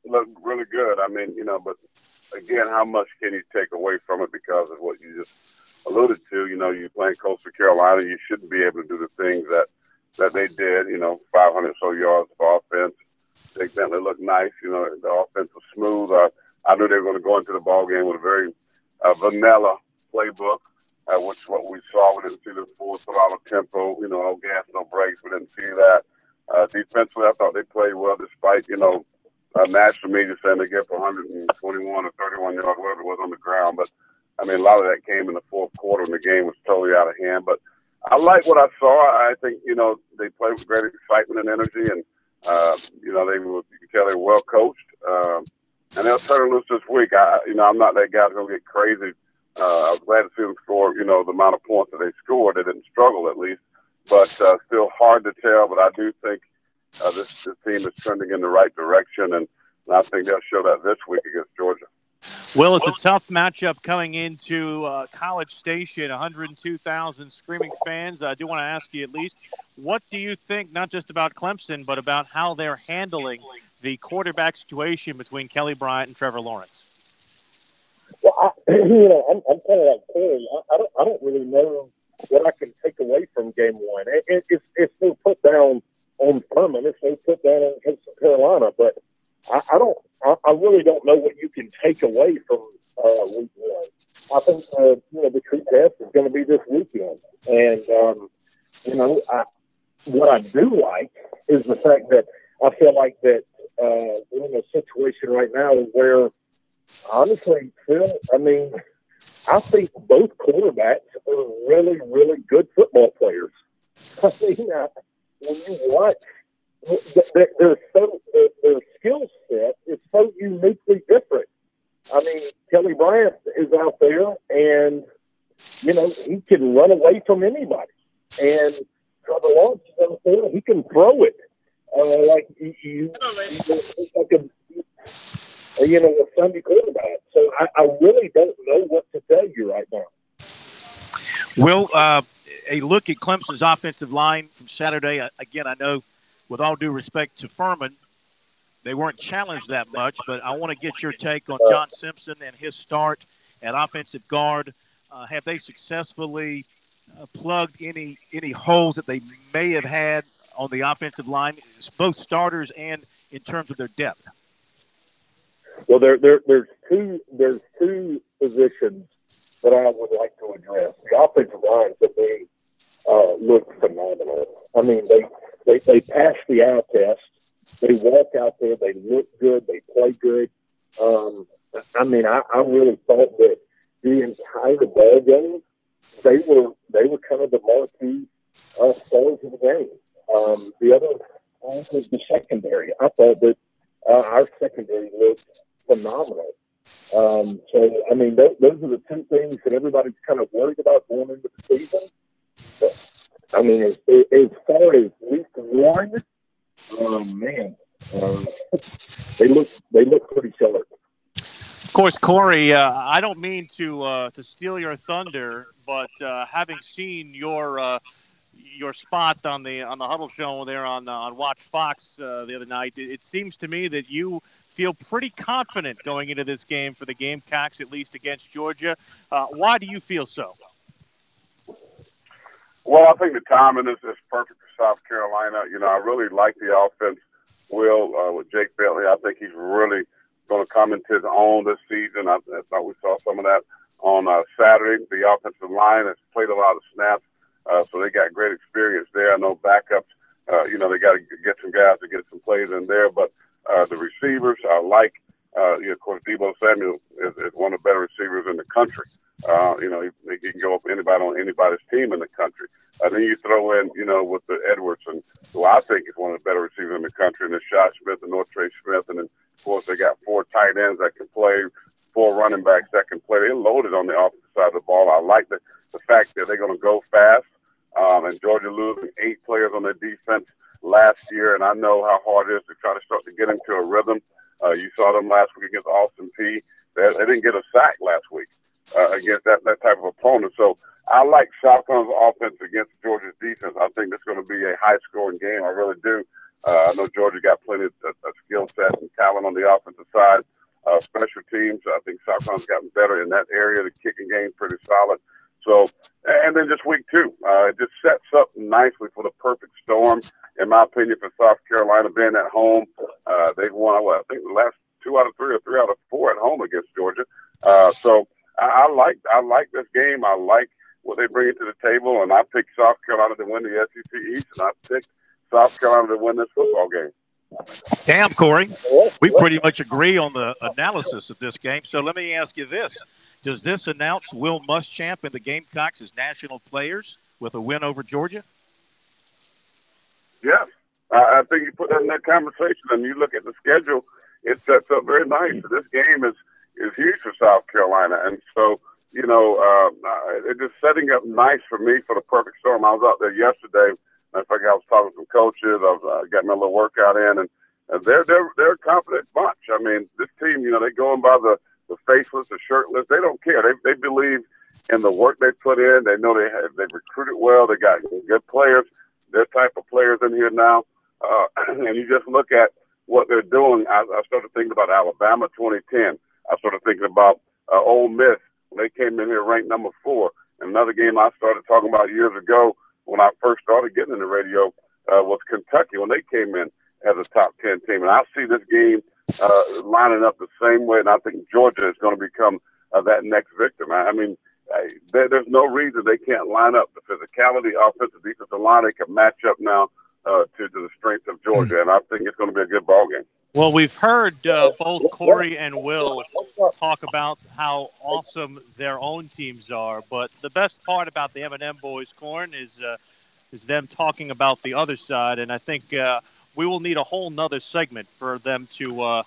looked really good. I mean, but again, how much can you take away from it because of what you just alluded to? You're playing Coastal Carolina. You shouldn't be able to do the things that they did, 500 so yards of offense. Jake Bentley looked nice. The offense was smooth. I knew they were going to go into the ball game with a very vanilla playbook, which is what we saw. We didn't see the full throttle tempo, no gas, no brakes. We didn't see that. Defensively, I thought they played well despite, national media saying they get for 121 or 31 yards, whatever it was on the ground. But, I mean, a lot of that came in the fourth quarter, and the game was totally out of hand. But I like what I saw. I think, they played with great excitement and energy, and, you can tell they were well coached. And they'll turn loose this week. I'm not that guy that's going to get crazy. I was glad to see them score, the amount of points that they scored. They didn't struggle, at least. But still hard to tell. But I do think this team is trending in the right direction, and I think they'll show that this week against Georgia.
Well, it's a tough matchup coming into College Station, 102,000 screaming fans. I do want to ask you at least, what do you think, not just about Clemson, but about how they're handling the quarterback situation between Kelly Bryant and Trevor Lawrence?
Well, I'm kind of like Corey. I don't really know what I can take away from game one. It's still put down on Furman. It's still put down on Carolina, but I really don't know what you can take away from week one. I think the true test is going to be this weekend, and what I do like is the fact that I feel like that we're in a situation right now where, honestly, Phil, I mean, I think both quarterbacks are really, really good football players. I mean, when you watch, their skill set is so uniquely different. I mean, Kelly Bryant is out there, and he can run away from anybody. And Trevor Lawrence is out there; he can throw it like a Sunday quarterback. So I really don't know what to tell you right now.
Will, a look at Clemson's offensive line from Saturday. Again, I know, with all due respect to Furman, they weren't challenged that much, but I want to get your take on John Simpson and his start at offensive guard. Have they successfully plugged any holes that they may have had on the offensive line, both starters and in terms of their depth?
Well, there's two positions that I would like to address. The offensive line to me looked phenomenal. I mean, they passed the eye test. They walk out there. They look good. They play good. I mean, I really thought that the entire ball game, they were kind of the marquee stars of the game. The other was the secondary. I thought that our secondary looked phenomenal. So, I mean, those are the two things that everybody's kind of worried about going into the season. But, I mean, as far as week one, man, they look pretty sharp.
Of course, Corey, I don't mean to steal your thunder, but having seen your spot on the Huddle Show there on Watch Fox the other night, it seems to me that you feel pretty confident going into this game for the Gamecocks, at least against Georgia. Why do you feel so?
Well, I think the timing is perfect for South Carolina. You know, I really like the offense, with Jake Bentley. I think he's really going to come into his own this season. I thought we saw some of that on Saturday. The offensive line has played a lot of snaps, so they got great experience there. I know backups, you know, they got to get some guys to get some plays in there. But the receivers, I like, of course, Deebo Samuel is one of the better receivers in the country. You know, he can go up anybody on anybody's team in the country. Then you throw in, you know, with the Edwardson, who I think is one of the better receivers in the country, and the Shot Smith and Nortrey Smith. And then, of course, they got 4 tight ends that can play, 4 running backs that can play. They're loaded on the offensive side of the ball. I like the fact that they're going to go fast. And Georgia losing 8 players on their defense last year, and I know how hard it is to try to start to get into a rhythm. You saw them last week against Austin Peay. They didn't get a sack last week against that type of opponent. So I like South Carolina's offense against Georgia's defense. I think it's going to be a high-scoring game. I really do. I know Georgia got plenty of skill set and talent on the offensive side. Special teams, I think South Carolina's gotten better in that area. The kicking game pretty solid. So, and then just week 2, it just sets up nicely for the perfect storm, in my opinion, for South Carolina being at home. They've won, I think, the last 2 out of 3 or 3 out of 4 at home against Georgia. So I like this game. I like what they bring to the table, and I picked South Carolina to win the SEC East, and I picked South Carolina to win this football game.
Damn, Corey. We pretty much agree on the analysis of this game. So let me ask you this. Does this announce Will Muschamp and the Gamecocks as national players with a win over Georgia?
Yes. I think you put that in that conversation, and you look at the schedule, it sets up very nice. This game is huge for South Carolina. And so, you know, it's just setting up nice for me for the perfect storm. I was out there yesterday. I think I was talking to some coaches. I was getting my little workout in, and they're a confident bunch. I mean, this team, you know, they going by the faceless, the shirtless. They don't care. They believe in the work they put in. They know they've recruited well. They got good players. Their type of players in here now. And you just look at what they're doing. I started thinking about Alabama 2010. I started thinking about Ole Miss when they came in here ranked number 4. And another game I started talking about years ago when I first started getting in the radio was Kentucky when they came in as a top 10 team. And I see this game lining up the same way, and I think Georgia is going to become that next victim. I mean, there's no reason they can't line up. The physicality, offensive, defensive line, they can match up now to the strength of Georgia, and I think it's going to be a good ball game.
Well, we've heard both Corey and Will talk about how awesome their own teams are, but the best part about the M&M boys, Corn, is them talking about the other side, and I think we will need a whole nother segment for them to,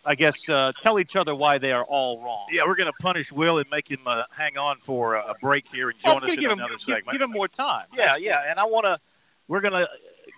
I guess, tell each other why they are all wrong.
Yeah, we're going to punish Will and make him hang on for a break here and join us in another segment.
Give him more time.
Yeah, and we're going to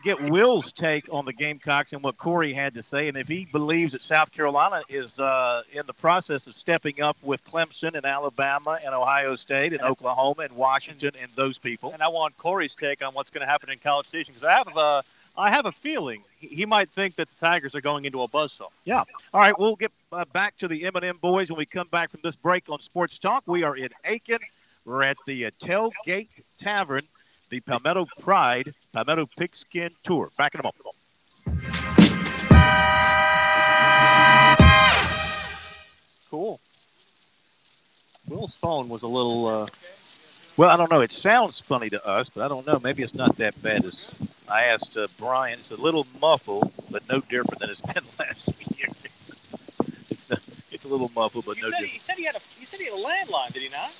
get Will's take on the Gamecocks and what Corey had to say, and if he believes that South Carolina is in the process of stepping up with Clemson and Alabama and Ohio State and Oklahoma and Washington and those people.
And I want Corey's take on what's going to happen in College Station, because I have I have a feeling he might think that the Tigers are going into a buzzsaw.
Yeah. All right, we'll get back to the M&M boys when we come back from this break on Sports Talk. We are in Aiken. We're at the Tailgate Tavern, the Palmetto Pride, Palmetto Pigskin Tour. Back in a moment.
Cool. Will's phone was a little...
Well, I don't know. It sounds funny to us, but I don't know. Maybe it's not that bad. As I asked Brian, it's a little muffled, but no different than it's been last year. It's a little muffled, but no different.
He said he had a landline, did he not?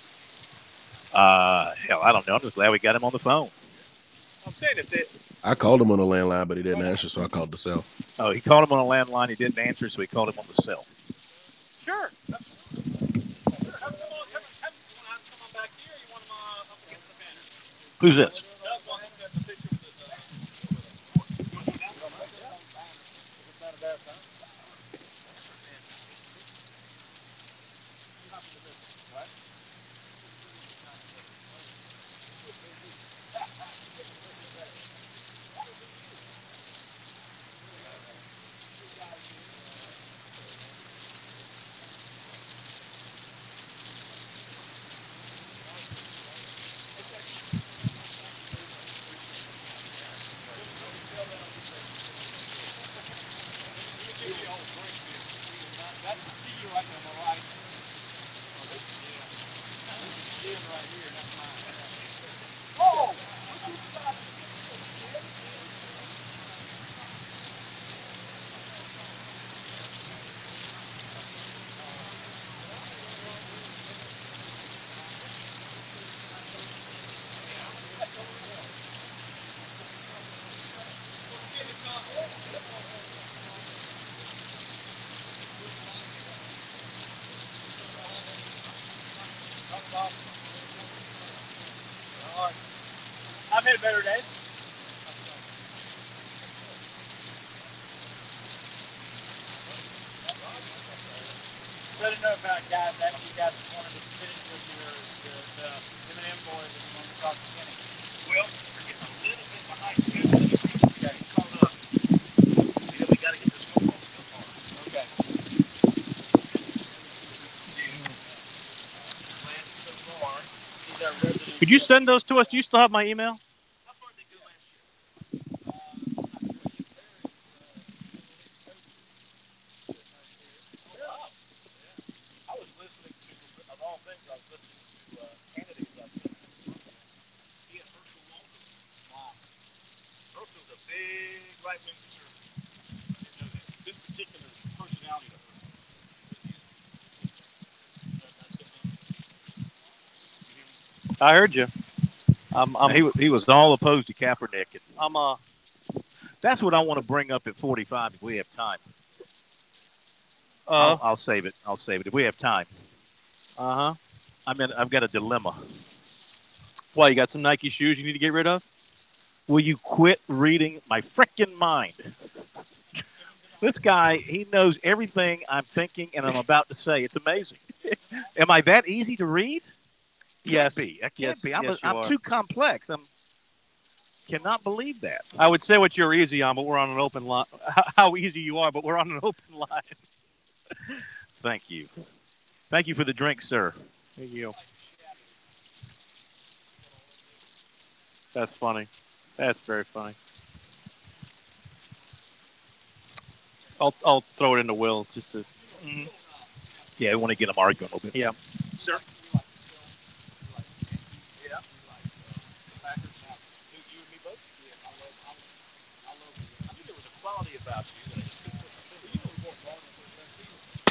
Hell, I don't know. I'm just glad we got him on the phone.
I'm saying
I called him on the landline, but he didn't answer, so I called the cell.
Oh, he called him on a landline. He didn't answer, so he called him on the cell.
Sure.
Who's this?
I've had better days. I didn't know about guys that you guys wanted to finish with the M&M boys and you want to talk to Kenny.
Well, we're getting a little bit behind schedule. Let me see what we got caught up. We got to get this football stuff on.
Okay.
So far, he's our resident.
Could you send those to us? Do you still have my email? I heard you.
He was all opposed to Kaepernick.
And
that's what I want to bring up at 45 if we have time. I'll save it. I'll save it if we have time. I've got a dilemma.
Why, you got some Nike shoes you need to get rid of?
Will you quit reading my frickin' mind? This guy, he knows everything I'm thinking and I'm about to say. It's amazing. Am I that easy to read?
Yes.
I can't be. I'm too complex. Cannot believe that.
I would say what you're easy on, but we're on an open line. How easy you are, but we're on an open line.
Thank you. Thank you for the drink, sir.
Thank you. That's funny. That's very funny. I'll throw it into Will just to.
Yeah, I want to get him arguing a little bit.
Yeah.
Sir.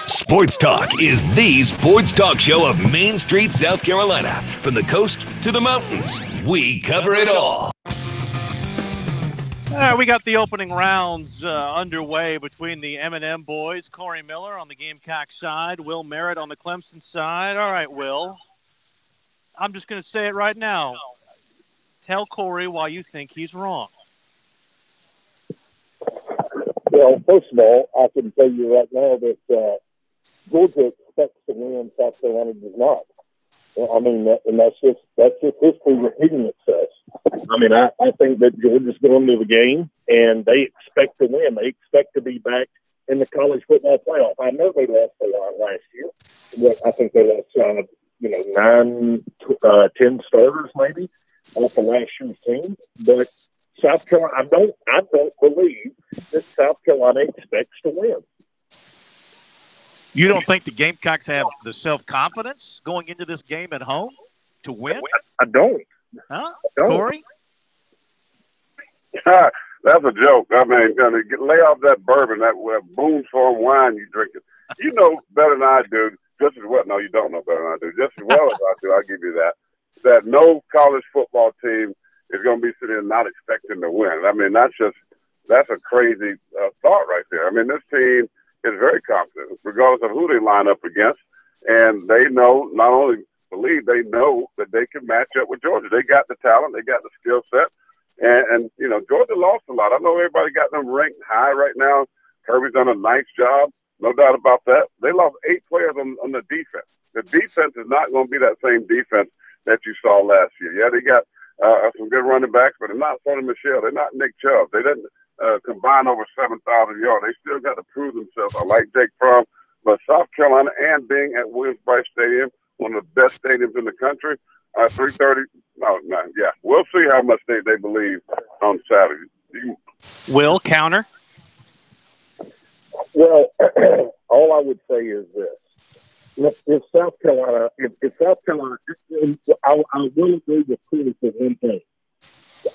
Sports Talk is the sports talk show of Main Street, South Carolina. From the coast to the mountains, we cover it all.
We got the opening rounds underway between the M&M boys. Corey Miller on the Gamecock side, Will Merritt on the Clemson side. All right, Will. I'm just going to say it right now. Tell Corey why you think he's wrong.
Well, first of all, I can tell you right now that Georgia expects to win, South Carolina does not. I mean, and that's just history repeating itself. I mean, I think that Georgia's going to the game, and they expect to win. They expect to be back in the college football playoff. I know they lost a lot last year. But I think they lost, 9, 10 starters maybe off of last year's team. But South Carolina, I don't believe that South Carolina expects to win.
You don't think the Gamecocks have the self-confidence going into this game at home to win?
I don't.
Huh?
I don't.
Corey?
That's a joke. I mean, lay off that bourbon, that Boone's Farm wine you drinking. You know better than I do, just as well. No, you don't know better than I do. Just as well as I do, I'll give you that. That no college football team is going to be sitting there not expecting to win. I mean, that's a crazy thought right there. I mean, this team is very confident, regardless of who they line up against. And they know, not only believe, they know that they can match up with Georgia. They got the talent. They got the skill set. And Georgia lost a lot. I know everybody got them ranked high right now. Kirby's done a nice job. No doubt about that. They lost 8 players on the defense. The defense is not going to be that same defense that you saw last year. Yeah, they got some good running backs, but they're not Sonny Michel. They're not Nick Chubb. They didn't combine over 7,000 yards. They still got to prove themselves. I like Jake Fromm, but South Carolina and being at Williams-Brice Stadium, one of the best stadiums in the country, 3:30. Yeah, we'll see how much they believe on Saturday.
Will counter.
Well, all I would say is this: if South Carolina, I will agree with Chris for one thing.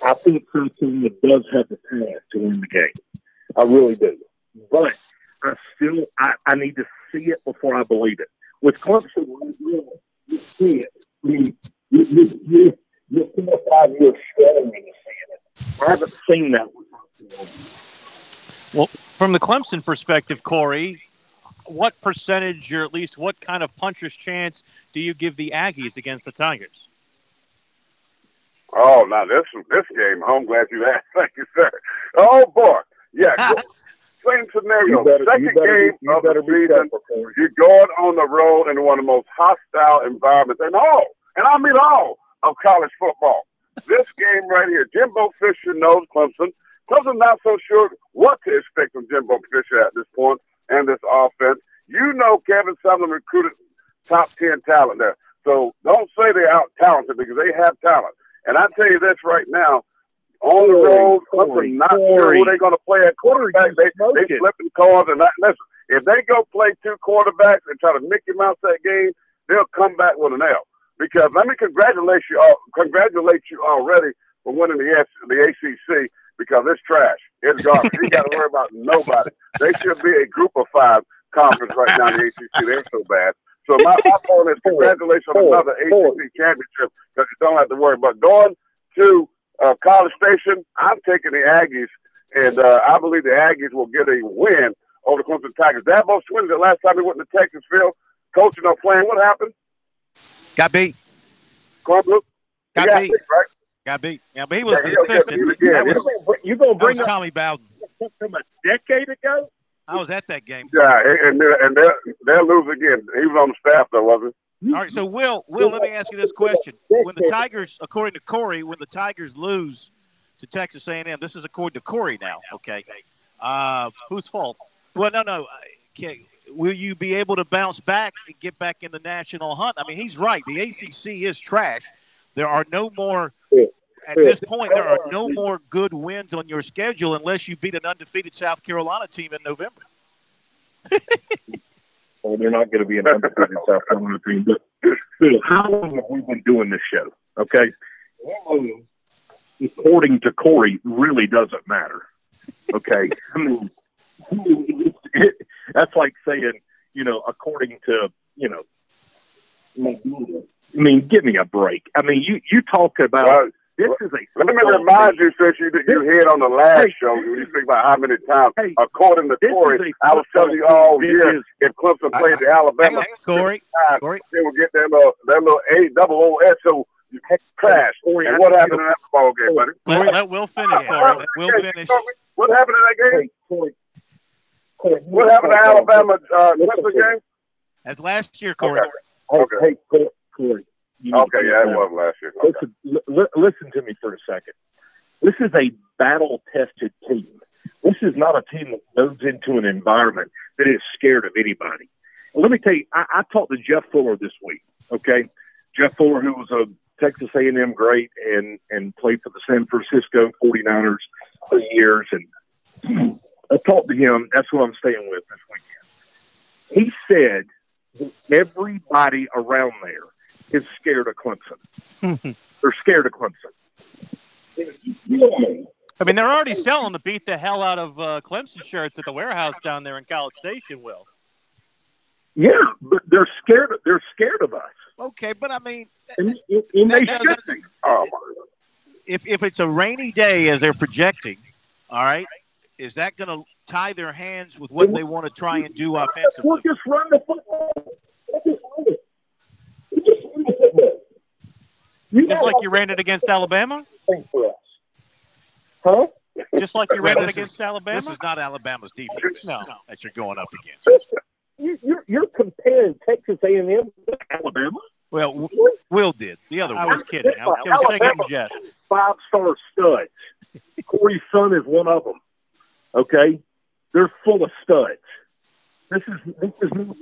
I think South Carolina does have the talent to win the game. I really do, but I need to see it before I believe it. With Clemson, you see it. I mean, you're 4 or 5 years strong when you see it. I haven't seen that with South Carolina.
Well, from the Clemson perspective, Corey, what percentage or at least what kind of puncher's chance do you give the Aggies against the Tigers?
Oh, now this game, I'm glad you asked. Thank you, sir. Oh, boy. Yeah, same scenario. Second game of the season, you're going on the road in one of the most hostile environments and I mean all of college football. This game right here, Jimbo Fisher knows Clemson. Clemson's not so sure what to expect from Jimbo Fisher at this point and this offense. You know Kevin Sumlin recruited top 10 talent there. So don't say they're out-talented because they have talent. And I tell you this right now, on the road, Clemson not sure who they're going to play at quarterback. They flipping cards. And listen, if they go play 2 quarterbacks and try to Mickey Mouse that game, they'll come back with an L. Because let me congratulate you already for winning the ACC because it's trash. It's garbage. You got to worry about nobody. They should be a group of 5 conference right now in the ACC. They're so bad. So my point is congratulations on another ACC championship because you don't have to worry. But going to College Station, I'm taking the Aggies, and I believe the Aggies will get a win over the Clemson Tigers. Dabo Swinney, the last time he went to Texasville, coaching or playing, what happened?
Got beat.
Got beat, right?
Got beat. Yeah, but he was the assistant.
You're going to bring
up Tommy Bowden
from a decade ago?
I was at that game.
Yeah, and they'll lose again. He was on the staff, though, wasn't he?
All right, so Will, let me ask you this question. When the Tigers, according to Corey, when the Tigers lose to Texas A&M, this is according to Corey now, okay? Whose fault? Well, no. Okay. Will you be able to bounce back and get back in the national hunt? I mean, he's right. The ACC is trash. There are no more – at this point, there are no more good wins on your schedule unless you beat an undefeated South Carolina team in November.
Well, they're not going to be an undefeated South Carolina team. But Phil, how long have we been doing this show? Okay, according to Corey, really doesn't matter. Okay, I mean, that's like saying, according to, I mean, give me a break. I mean, you talk about. This is
Let me remind you, since you hit on the last show, when you think about how many times, according to Corey, I was telling you all year, if Clemson played the Alabama,
Corey,
they would get that little AOOSO crash. And what happened in that ball game, buddy?
Corey, let Will finish, Corey. Let Will finish.
What happened in that game? What happened to Alabama Clemson game?
As last year, Corey.
Hey, Corey.
Okay, yeah, it was last year. Okay.
Listen to me for a second. This is a battle-tested team. This is not a team that goes into an environment that is scared of anybody. And let me tell you, I talked to Jeff Fuller this week, okay? Jeff Fuller, who was a Texas A&M great and played for the San Francisco 49ers for years. And I talked to him. That's who I'm staying with this weekend. He said that everybody around there is scared of Clemson. They're scared of Clemson.
I mean, they're already selling the beat the hell out of Clemson shirts at the warehouse down there in College Station, Will.
Yeah, but they're scared. They're scared of us.
Okay, but I mean,
if
it's a rainy day as they're projecting, all right, is that going to tie their hands with what they want to try and do offensively?
We'll just run the football.
Just like you ran it against Alabama?
Huh?
Just like you ran it against Alabama?
This is not Alabama's defense that you're going up against.
You're comparing Texas A&M to Alabama?
Well, Will did. The other
I
one.
was kidding. I was saying it in jest.
5-star studs. Corey's son is one of them. Okay? They're full of studs. This is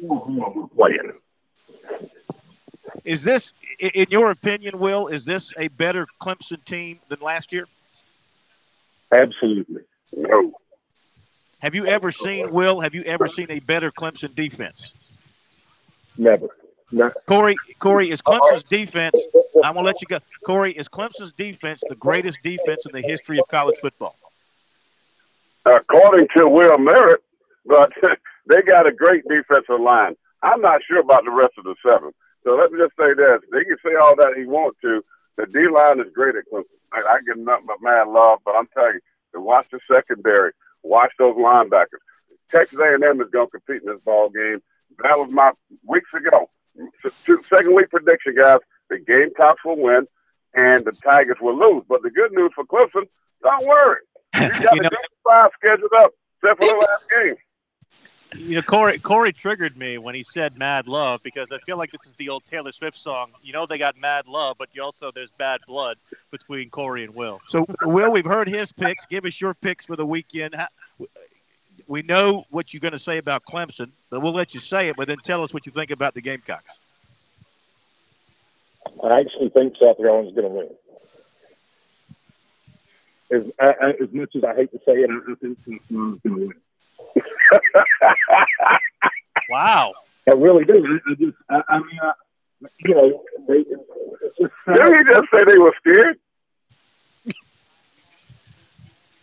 what we're playing.
Is this, in your opinion, Will, is this a better Clemson team than last year?
Absolutely. No.
Have you ever seen, Will, a better Clemson defense?
Never. No.
Corey, is Clemson's defense, I'm going to let you go. Corey, is Clemson's defense the greatest defense in the history of college football?
According to Will Merritt, but they got a great defensive line. I'm not sure about the rest of the seven. So let me just say this. They can say all that he wants to. The D-line is great at Clemson. I get nothing but mad love, but I'm telling you, to watch the secondary, watch those linebackers. Texas A&M is going to compete in this ball game. That was my weeks ago. Second week prediction, guys. The Gamecocks will win, and the Tigers will lose. But the good news for Clemson, don't worry. You got the good 5 scheduled up, except for the last game.
You know, Corey triggered me when he said mad love, because I feel like this is the old Taylor Swift song. You know, they got mad love, but there's bad blood between Corey and Will.
So, Will, we've heard his picks. Give us your picks for the weekend. We know what you're going to say about Clemson, but we'll let you say it, but then tell us what you think about the Gamecocks.
I actually think South Carolina's going to win. As much as I hate to say it, I think South Carolina's going to win.
Wow.
I really do. I mean, you know,
Didn't he just say they were scared?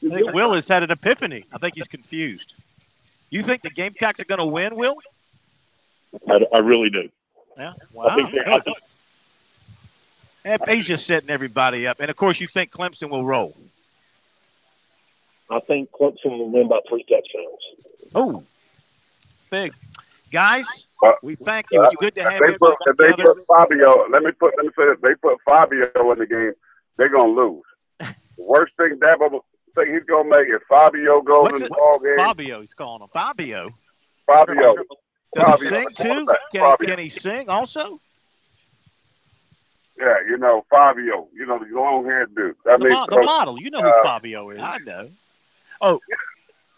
I think Will has had an epiphany.
I think he's confused. You think the Gamecocks are going to win, Will?
I really do.
Yeah. Wow.
He's just setting everybody up. And, of course, you think Clemson will roll.
I think Clemson will win by 3 touchdowns.
Oh, big. Guys, we thank you. It's good to have you together.
If they put Fabio, let me say this. They put Fabio in the game, they're going to lose. The worst thing Dabo think he's going to make is Fabio goes in the ball game.
Fabio, he's calling him.
Fabio.
Does he sing too? Can he sing also?
Yeah, you know, Fabio, you know, the long-haired dude.
The model. You know who Fabio is.
I know.
Oh,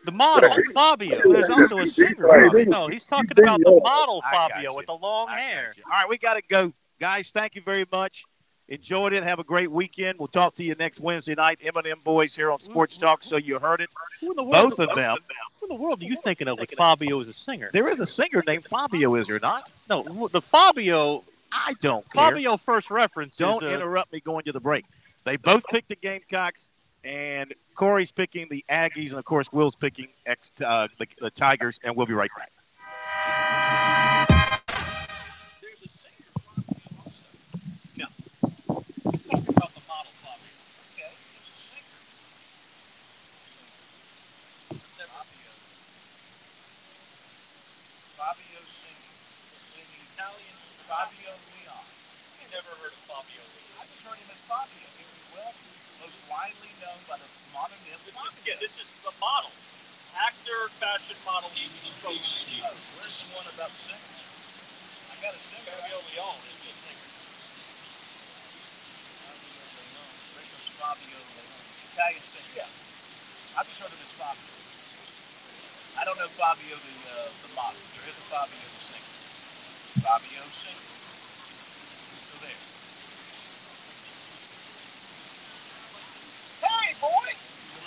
the model, Fabio. There's also a singer. No, he's talking about the model Fabio with the long hair.
All right, we got to go. Guys, thank you very much. Enjoyed it. Have a great weekend. We'll talk to you next Wednesday night. M&M Boys here on Sports Talk, so you heard it. Both of them.
Who in the world are you thinking of with Fabio as a singer?
There is a singer named Fabio, is there not?
No, the Fabio.
I don't care.
Fabio first reference.
Don't interrupt me going to the break. They both picked the Gamecocks. And Corey's picking the Aggies, and, of course, Will's picking the Tigers, and we'll be right back.
There's a singer no. Talking about the model, Bobby. Okay, there's a singer. Fabio singing Italian Fabio Leon. I've never heard of Fabio Leon. I just heard him as Fabio. He was most widely known by the modern myth. This is the model. Actor, fashion model. Where's the one about the singers? I got a singer. Fabio Leon is the singer. Fabio, Italian singer. Yeah. I've just heard him as Fabio. I don't know Fabio the model. There is a Fabio the singer. Fabio singer. So there. Hey, boy!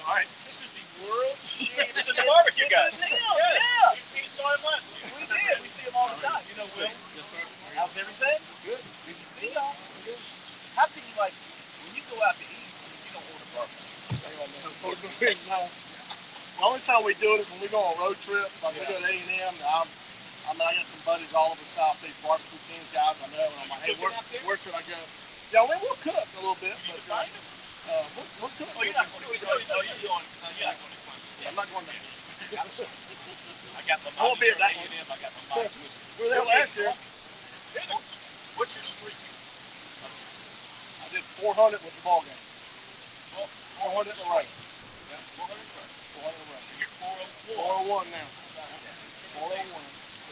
All right. This is the world. This is the barbecue guy. This is him. Yeah. We saw him last week. We did. We see him all the time. You know, Will. Yes, sir. How's everything? Good. Good to see y'all. Good. How can you, like, when you go out to eat, you don't order barbecue?
The only time we do it is when we go on road trips. Like we go to A&M. I got some buddies all over the South. They barbecue teams guys I know. And I'm like, hey, where should I go? Yeah, we'll cook a little bit, but we'll cook.
Oh, you're not going to Clemson. Oh, you're going to Clemson.
I'm not going there.
I got my mom. I got my mom.
We were there last year.
What's your streak?
I did 400 with the ball game. 400 in a row.
Yeah, 400 in a row.
400 in a row.
So you're 401.
401 now. 401. A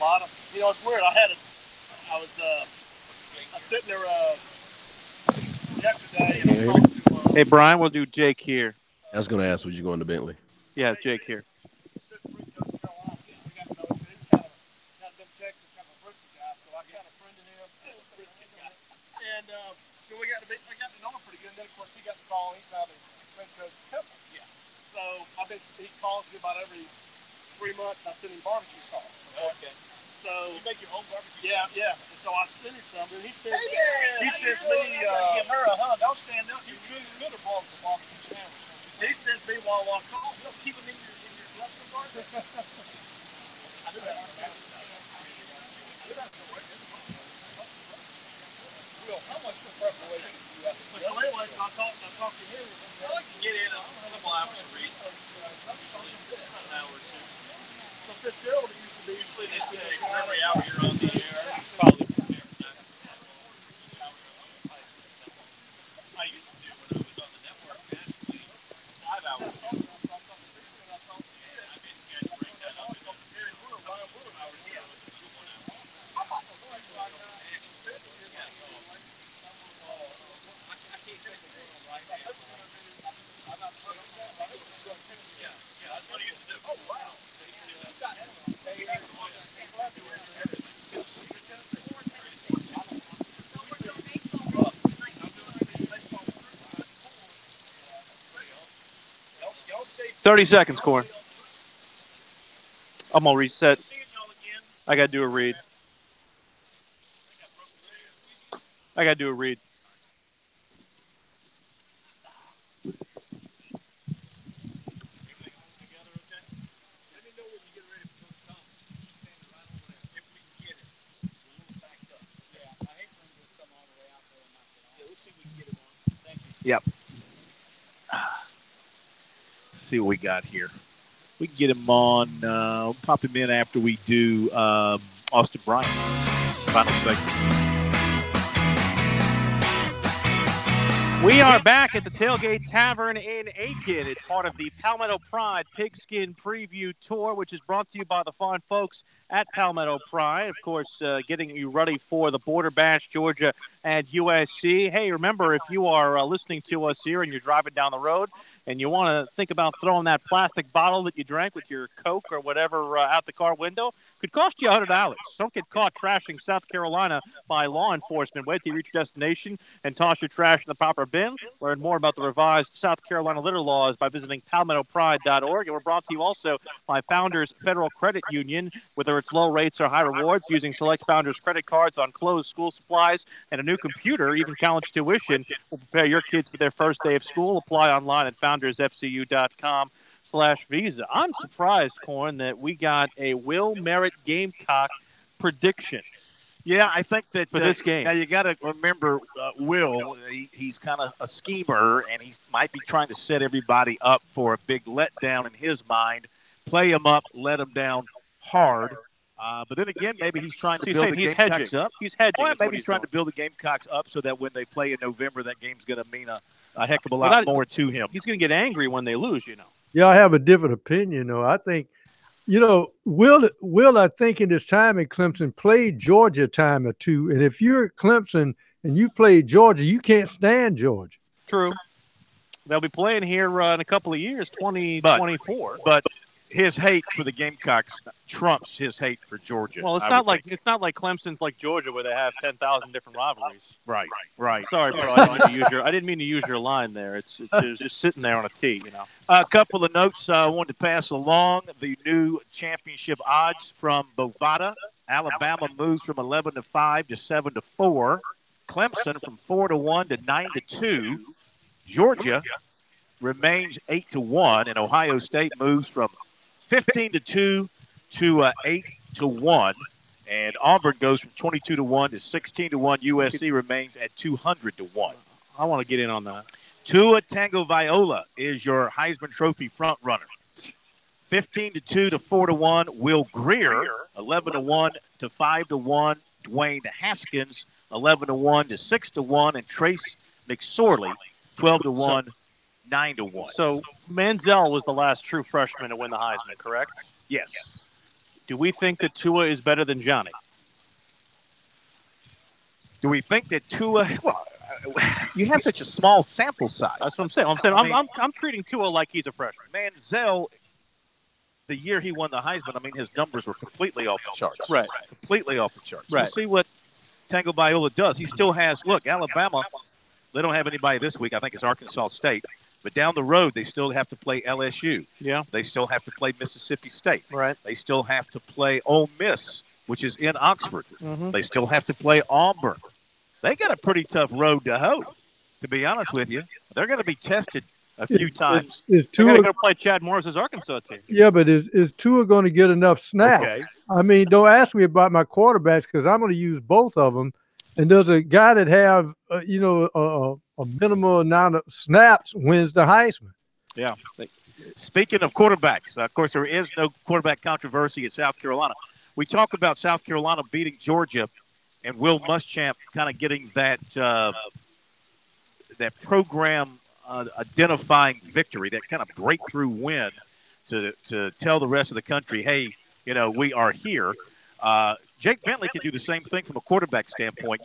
lot of, it's weird. I was sitting there yesterday. And I talked to,
Hey, Brian, we'll do Jake here.
I was going to ask, was you going to Bentley?
Yeah, Jake here.
So I got to know him pretty good. And then, of course, he got the call. He's now the head coach of Temple. Yeah. So he calls me about every 3 months. I send him barbecue sauce.
Okay.
So
you make your own barbecue?
Yeah, yeah. And so I send him some, and he says,
he
sends me.
Give her a hug. I'll stand up.
You could have brought the barbecue sandwich. He sends me while I call.
You don't keep them in your left compartment.
I do that. How much preparation do you have to do? So anyways, I talked to him.
I like to get in a couple hours to read. An hour or two.
So Fitzgerald used to be.
Usually they say every hour you're on the air. Probably prepare for that. I used to do when I was on the network nationally 5 hours. I basically had to break that up into 4 hours. Yeah, that's what I used to do. Oh, wow.
30 seconds, Corn. I'm going to reset. I got to do a read.
Yep. See what we got here. We can get him on. We'll pop him in after we do Austin Bryant. Final segment.
We are back at the Tailgate Tavern in Aiken. It's part of the Palmetto Pride Pigskin Preview Tour, which is brought to you by the fine folks at Palmetto Pride. Of course, getting you ready for the Border Bash, Georgia and USC. Hey, remember, if you are listening to us here and you're driving down the road and you want to think about throwing that plastic bottle that you drank with your Coke or whatever out the car window, could cost you $100. Don't get caught trashing South Carolina by law enforcement. Wait till you reach your destination and toss your trash in the proper bin. Learn more about the revised South Carolina litter laws by visiting palmettopride.org. And we're brought to you also by Founders Federal Credit Union. Whether it's low rates or high rewards, using select Founders credit cards on clothes, school supplies, and a new computer, even college tuition, will prepare your kids for their first day of school. Apply online at foundersfcu.com/visa. I'm surprised, Corn, that we got a Will Merritt Gamecock prediction.
Yeah, I think that
for this game.
Now you got to remember, Will. He's kind of a schemer, and he might be trying to set everybody up for a big letdown in his mind. Play him up, let him down hard. But then again, maybe he's trying to build the Gamecocks up.
He's hedging.
Well, maybe he's trying to build the Gamecocks up so that when they play in November, that game's going to mean a heck of a lot more to him.
He's going to get angry when they lose, you know.
Yeah, I have a different opinion, though. I think, Will, I think in his time at Clemson, played Georgia a time or two. And if you're at Clemson and you play Georgia, you can't stand Georgia.
True. They'll be playing here in a couple of years, 2024.
But his hate for the Gamecocks trumps his hate for Georgia.
Well, it's not like Clemson's like Georgia where they have 10,000 different rivalries.
Right.
Sorry, bro. I didn't mean to use your line there. It was just sitting there on a tee, you know.
A couple of notes I wanted to pass along. The new championship odds from Bovada. Alabama moves from 11-5 to 7-4. Clemson from 4-1 to 9-2. Georgia remains 8-1, and Ohio State moves from 15-2 to 8-1, and Auburn goes from 22-1 to 16-1. USC remains at 200-1.
I want to get in on that.
Tua Tagovailoa is your Heisman Trophy front runner. 15-2 to 4-1. Will Greer 11-1 to 5-1. Dwayne Haskins 11-1 to 6-1, and Trace McSorley 12-1. 9-1.
So Manziel was the last true freshman to win the Heisman, correct?
Yes.
Do we think that Tua is better than Johnny?
Do we think that Tua? Well, you have such a small sample size.
That's what I'm saying. I'm treating Tua like he's a freshman.
Manziel, the year he won the Heisman, I mean, his numbers were completely off the charts.
Right.
Completely off the charts.
Right.
You see what Tagovailoa does. He still has. Look, Alabama. They don't have anybody this week. I think it's Arkansas State. But down the road, they still have to play LSU.
Yeah.
They still have to play Mississippi State.
Right.
They still have to play Ole Miss, which is in Oxford.
Mm-hmm.
They still have to play Auburn. They got a pretty tough road to hoe, to be honest with you. They're going to be tested a few times.
They're going to go play Chad Morris's Arkansas team.
Yeah, but is Tua going to get enough snaps?
Okay.
I mean, don't ask me about my quarterbacks because I'm going to use both of them. And does a guy that have, a minimal amount of snaps wins the Heisman?
Yeah. Speaking of quarterbacks, of course, there is no quarterback controversy at South Carolina. We talk about South Carolina beating Georgia and Will Muschamp kind of getting that program identifying victory, that kind of breakthrough win to tell the rest of the country, hey, we are here. Jake Bentley can do the same thing from a quarterback standpoint.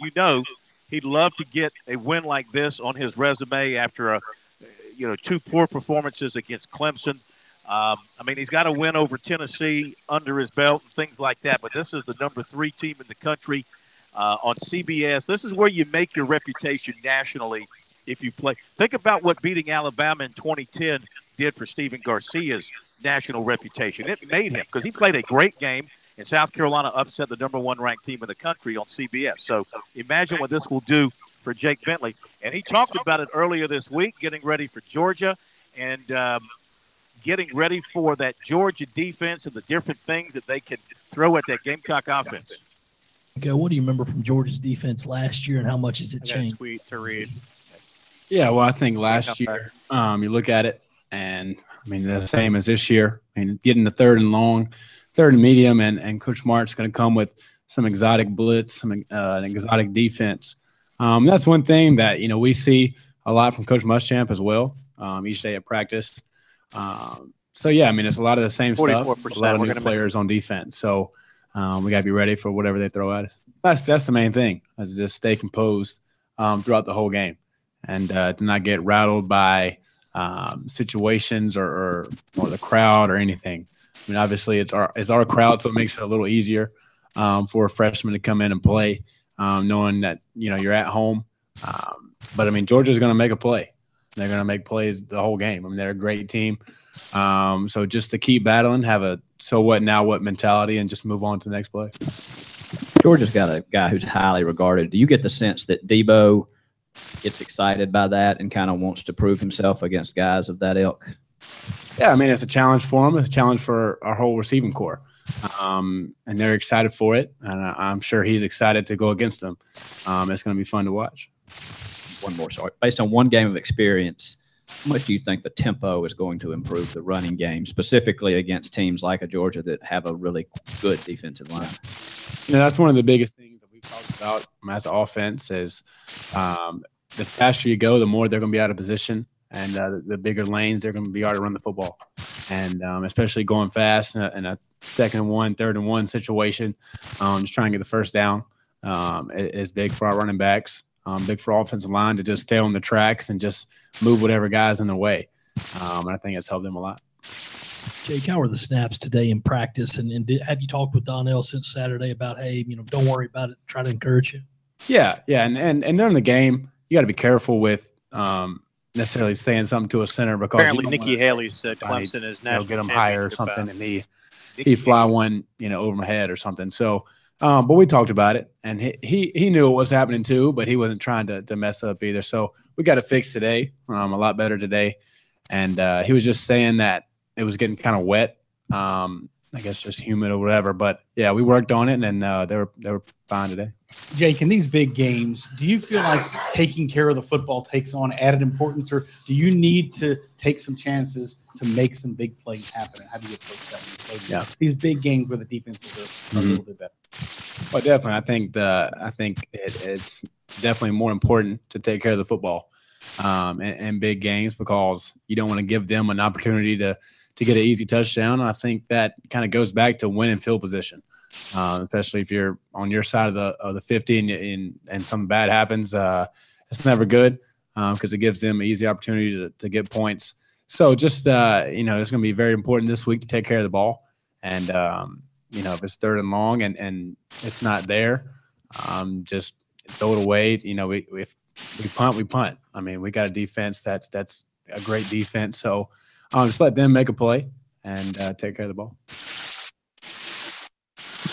He'd love to get a win like this on his resume after two poor performances against Clemson. He's got a win over Tennessee under his belt and things like that, but this is the number 3 team in the country on CBS. This is where you make your reputation nationally if you play. Think about what beating Alabama in 2010 did for Stephen Garcia's national reputation. It made him, because he played a great game, and South Carolina upset the number 1 ranked team in the country on CBS. So imagine what this will do for Jake Bentley. And he talked about it earlier this week, getting ready for Georgia and getting ready for that Georgia defense and the different things that they can throw at that Gamecock offense.
Okay, what do you remember from Georgia's defense last year, and how much has it changed?
Tweet to read.
Yeah, well, I think last year, you look at it, and the same as this year. Getting the 3rd and long, 3rd and medium, and Coach Mart's going to come with some exotic blitz, an exotic defense. That's one thing that we see a lot from Coach Muschamp as well. Each day at practice. It's a lot of the same stuff. A lot of new players on defense. So we got to be ready for whatever they throw at us. That's the main thing. Is just stay composed throughout the whole game, and to not get rattled by situations or the crowd or anything. Obviously it's our crowd, so it makes it a little easier for a freshman to come in and play, knowing that you're at home. But Georgia's going to make a play. They're going to make plays the whole game. They're a great team. So just to keep battling, have a so what now what mentality, and just move on to the next play.
Georgia's got a guy who's highly regarded. Do you get the sense that Debo gets excited by that and kind of wants to prove himself against guys of that ilk?
Yeah, it's a challenge for him. It's a challenge for our whole receiving corps. And they're excited for it. And I'm sure he's excited to go against them. It's going to be fun to watch.
One more, sorry. Based on one game of experience, how much do you think the tempo is going to improve the running game, specifically against teams like a Georgia that have a really good defensive line?
That's one of the biggest things that we've talked about as an offense is the faster you go, the more they're going to be out of position. And the bigger lanes, they're going to be hard to run the football. And especially going fast in a 2nd and 1, 3rd and 1 situation, just trying to get the first down is big for our running backs. big for offensive line to just stay on the tracks and just move whatever guy's in the way. And I think it's helped them a lot.
Jake, how are the snaps today in practice? And have you talked with Donnell since Saturday about, hey, don't worry about it, try to encourage you?
Yeah. And during the game, you got to be careful with necessarily saying something to a center because
apparently Nikki Haley said Clemson is national
get him higher or
championship
something, and he fly one over my head or something. So, but we talked about it, and he knew what was happening too, but he wasn't trying to mess up either. So we got it fixed today, a lot better today, and he was just saying that it was getting kind of wet. I guess just humid or whatever. But yeah, we worked on it, and they were fine today.
Jake, in these big games, do you feel like taking care of the football takes on added importance, or do you need to take some chances to make some big plays happen? How do you approach that? These big games where the defenses are a little bit better.
Well, definitely. I think it's definitely more important to take care of the football in big games because you don't want to give them an opportunity to get an easy touchdown. And I think that kind of goes back to winning field position. Especially if you're on your side of the 50 and something bad happens, it's never good because it gives them an easy opportunity to get points. So just it's going to be very important this week to take care of the ball, and if it's third and long and it's not there, just throw it away. If we punt, we punt. I mean, we got a defense that's a great defense. So just let them make a play and take care of the ball.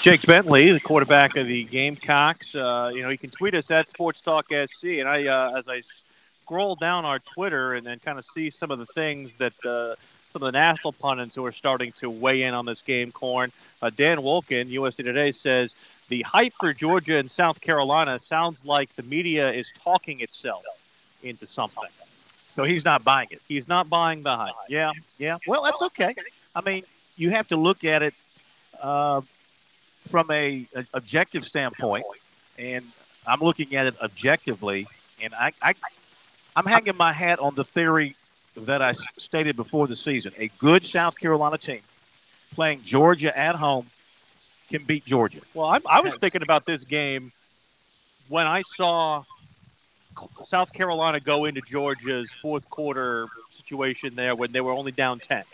Jake Bentley, the quarterback of the Gamecocks. You can tweet us at SportsTalkSC, and as I scroll down our Twitter and then kind of see some of the things that some of the national pundits who are starting to weigh in on this game, Corn. Dan Wolken, USA Today, says the hype for Georgia and South Carolina sounds like the media is talking itself into something.
So he's not buying it.
He's not buying the hype. Yeah.
Well, that's okay. I mean, you have to look at it from a objective standpoint, and I'm looking at it objectively, and I'm hanging my hat on the theory that I stated before the season. A good South Carolina team playing Georgia at home can beat Georgia.
Well, I was thinking about this game when I saw South Carolina go into Georgia's fourth quarter situation there when they were only down 10.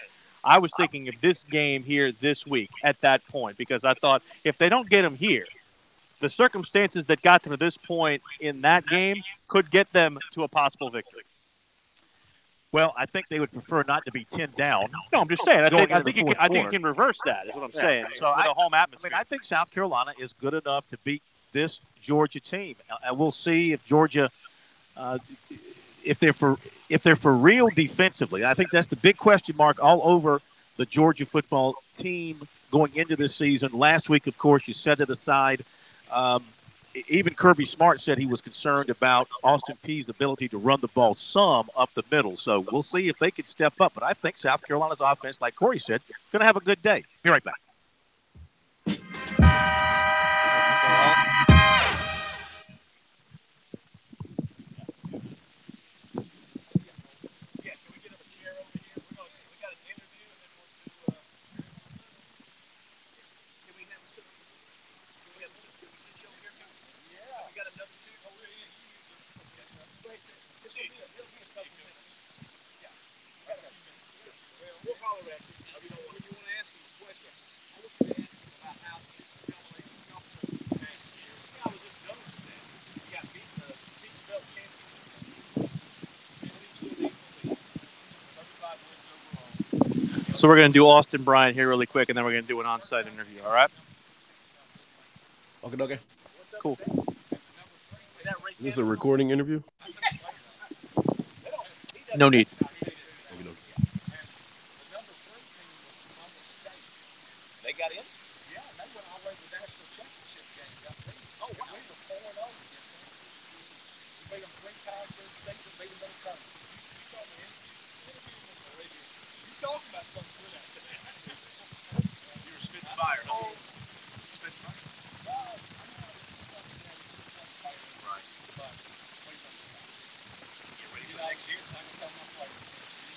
I was thinking of this game here this week at that point because I thought if they don't get them here, the circumstances that got them to this point in that game could get them to a possible victory.
Well, I think they would prefer not to be 10 down.
No, I'm just saying. I think you can reverse that is what I'm saying.
So
with a home atmosphere.
I think South Carolina is good enough to beat this Georgia team. And we'll see if Georgia if they're for real defensively. I think that's the big question mark all over the Georgia football team going into this season. Last week, of course, you set it aside. Even Kirby Smart said he was concerned about Austin Peay's ability to run the ball some up the middle. So we'll see if they can step up. But I think South Carolina's offense, like Corey said, going to have a good day. Be right back.
So we're going to do Austin Bryant here really quick, and then we're going to do an on-site interview, all right?
Okay.
Cool.
Is this a recording interview?
No need.
They got in? Yeah, they went all the way to the national championship game. Oh, wow. We were 4-0 against them. We beat them 3 times during the season, beat them both times. You told me you talked about something good out there. You were spitting fire. Spitting fire. Right. But get ready for next year. I can tell my players.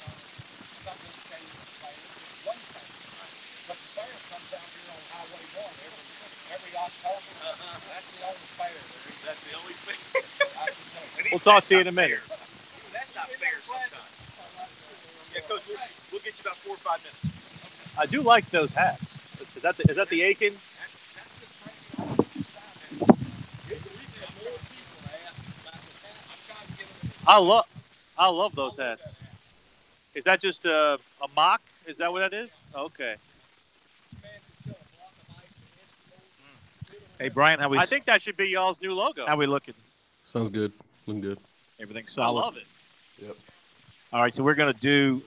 I'm not going to tell you this player. It's one thing. But the fair comes out here on Highway 1 every October. That's the only fair. That's the only fair.
We'll talk to you in a minute.
That's not fair sometimes. Yeah, Coach, we'll get you about 4 or 5 minutes.
I do like those hats. Is that the Aiken? I love those hats. Is that just a mock? Is that what that is? Okay.
Hey, Brian, how we?
I think that should be y'all's new logo.
How we looking?
Sounds good. Looking good.
Everything's solid.
I love it.
Yep.
All right, so we're going to do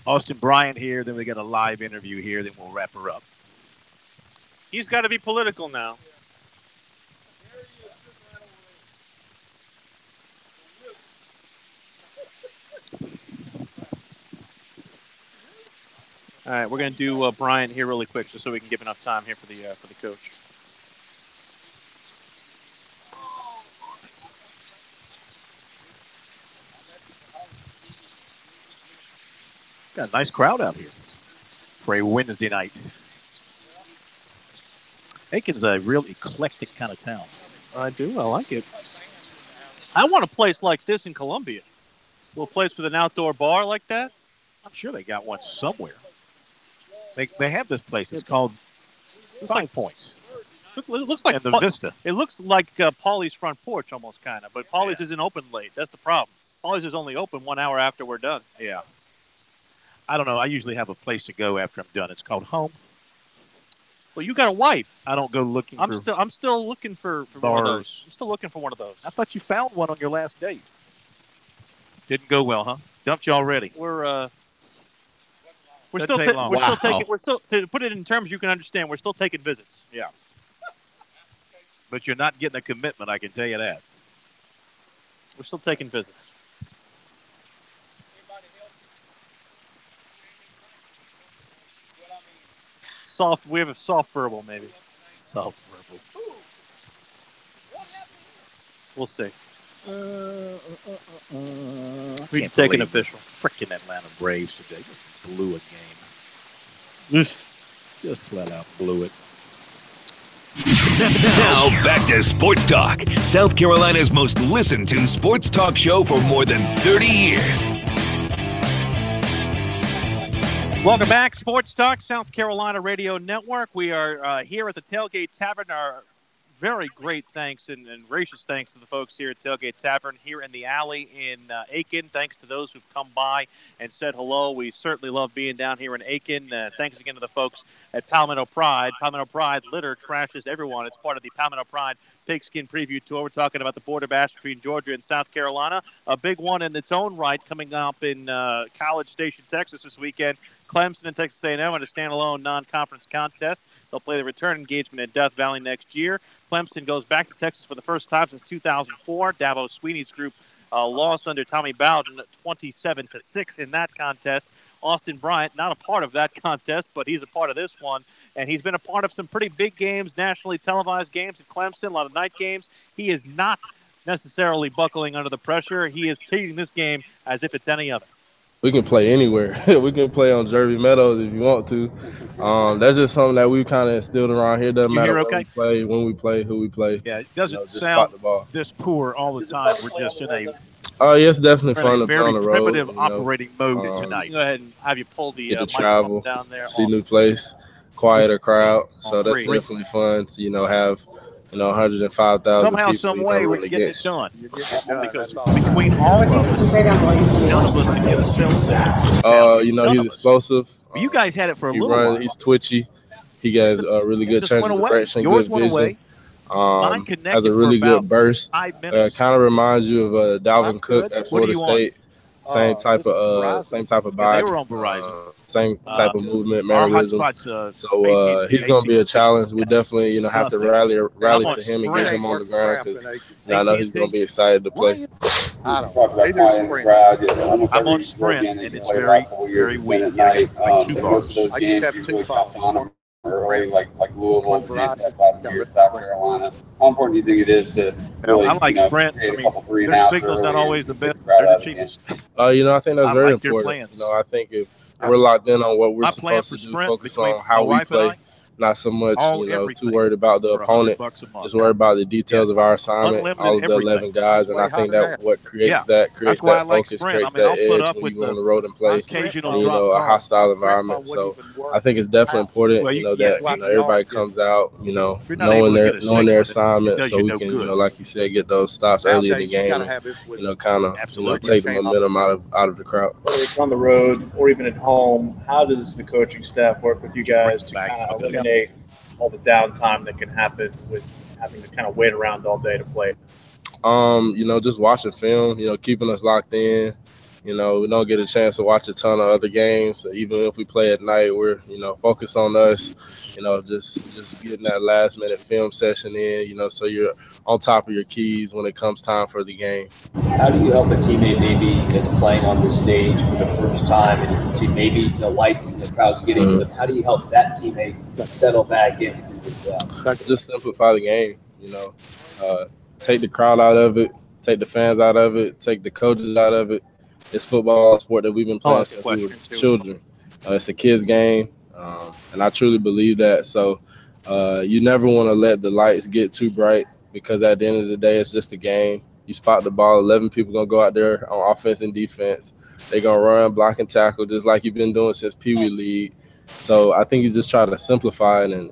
Austin Bryant here. Then we got a live interview here. Then we'll wrap her up.
He's got to be political now. All right, we're going to do Bryant here really quick, just so we can give enough time here for the coach.
Got a nice crowd out here for a Wednesday night. Aiken's a real eclectic kind of town.
I do. I like it. I want a place like this in Columbia. A little place with an outdoor bar like that.
I'm sure they got one somewhere. They have this place. It's called Five Points.
It looks like
the Vista.
It looks like Paulie's front porch almost kind of, but Paulie's isn't open late. That's the problem. Paulie's is only open 1 hour after we're done.
Yeah. I don't know. I usually have a place to go after I'm done. It's called home.
Well, you got a wife.
I don't go looking
I'm still looking for one of those. I'm still looking for one of those.
I thought you found one on your last date. Didn't go well, huh? Dumped you already.
We're
Doesn't
still
take long.
to put it in terms you can understand. We're still taking visits.
Yeah. But you're not getting a commitment, I can tell you that.
We're still taking visits. We have a soft verbal, maybe.
Soft verbal.
We'll see.
We can take an official. Freaking Atlanta Braves today just blew a game. Just flat out blew it.
Now back to Sports Talk, South Carolina's most listened to sports talk show for more than 30 years.
Welcome back, Sports Talk, South Carolina Radio Network. We are here at the Tailgate Tavern. Our very great thanks and gracious thanks to the folks here at Tailgate Tavern here in the alley in Aiken. Thanks to those who've come by and said hello. We certainly love being down here in Aiken. Thanks again to the folks at Palmetto Pride. Palmetto Pride litter trashes everyone. It's part of the Palmetto Pride Pigskin Preview Tour. We're talking about the border bash between Georgia and South Carolina. A big one in its own right coming up in College Station, Texas this weekend. Clemson and Texas A&M in a standalone non-conference contest. They'll play the return engagement in Death Valley next year. Clemson goes back to Texas for the first time since 2004. Dabo Sweeney's group lost under Tommy Bowden 27-6 in that contest. Austin Bryant, not a part of that contest, but he's a part of this one. And he's been a part of some pretty big games, nationally televised games at Clemson, a lot of night games. He is not necessarily buckling under the pressure. He is treating this game as if it's any other.
We can play anywhere. We can play on Jersey Meadows if you want to. That's just something that we kind of instilled around here. Doesn't matter where we play, when we play, who we play.
Yeah, it doesn't sound this poor all the time. We're just in a
it's definitely fun to play on the road.
Very primitive operating mode tonight.
Go ahead and have you pull the
get to
microphone
travel,
down there.
see new place, quieter crowd. So that's definitely fun to have 105,000
somehow,
people,
some way, we're getting it done. Because between all of us, none of us can get a sense that.
He's explosive.
You guys had it for a little while.
He's twitchy. He has a really good change of direction, good vision. Has a really good burst. Kind of reminds you of Dalvin Cook at Florida State. Same type of body.
They were on Verizon.
Same type of movement, mannerism. So he's going to be a challenge. We definitely, have to rally to him and get him on the ground because I know he's going to be excited to play.
They do sprint. I'm on sprint, and it's very, very weak. Like 2 bars.
I just have 2 bars. Early, like Louisville, South Carolina. How important do you think it is to really,
I like sprint. I mean, their signal's not always the best. They're the cheapest.
I think that's very important. I think if we're locked in on what we're supposed to do, focus on how we play, not so much, too worried about the opponent, just worried about the details of our assignment, all of the 11 guys, and I think that what creates that focus, creates that edge when you go on the road and play, a hostile environment. So I think it's definitely important, that everybody comes out, knowing their assignment, so we can, like you said, get those stops early in the game, and, kind of, take the momentum out of the crowd.
Whether it's on the road or even at home, how does the coaching staff work with you guys to kind of eliminate all the downtime that can happen with having to kind of wait around all day to play?
Just watching film, keeping us locked in. We don't get a chance to watch a ton of other games. So even if we play at night, we're, focused on us, just getting that last minute film session in, so you're on top of your keys when it comes time for the game.
How do you help a teammate maybe that's playing on this stage for the first time and you can see maybe the lights and the crowd's getting to them? How do you help that teammate settle back in to do their job?
Just simplify the game, take the crowd out of it, take the fans out of it, take the coaches out of it. It's football, a sport that we've been playing since we were children. It's a kid's game, and I truly believe that. So you never want to let the lights get too bright because at the end of the day, it's just a game. You spot the ball, 11 people going to go out there on offense and defense. They're going to run, block, and tackle just like you've been doing since Pee Wee League. So I think you just try to simplify it and,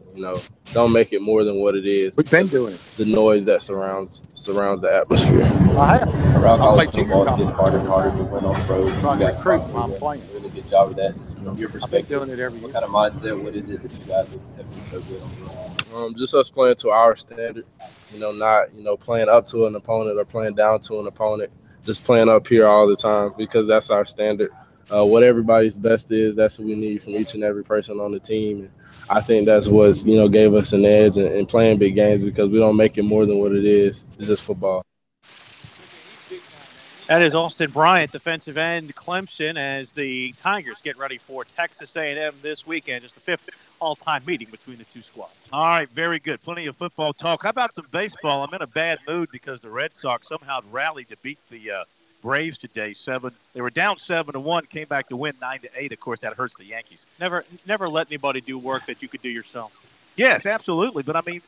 don't make it more than what it is.
We've been doing it.
The noise that surrounds the atmosphere.
I have.
Around college football, it's getting harder and harder to win on the road.
I'm recruiting while I'm playing.
Really good job with that. From your perspective,
I've been doing it every year.
What kind of mindset, what is it that you guys have been so good on?
Just us playing to our standard, not, playing up to an opponent or playing down to an opponent, just playing up here all the time because that's our standard. What everybody's best is, that's what we need from each and every person on the team. And I think that's what's, gave us an edge in playing big games because we don't make it more than what it is. It's just football.
That is Austin Bryant, defensive end, Clemson, as the Tigers get ready for Texas A&M this weekend. Just the fifth all-time meeting between the two squads.
All right, very good. Plenty of football talk. How about some baseball? I'm in a bad mood because the Red Sox somehow rallied to beat the Braves today. They were down 7-1, came back to win 9-8. Of course, that hurts the Yankees.
Never let anybody do work that you could do yourself.
Yes, absolutely. But I mean,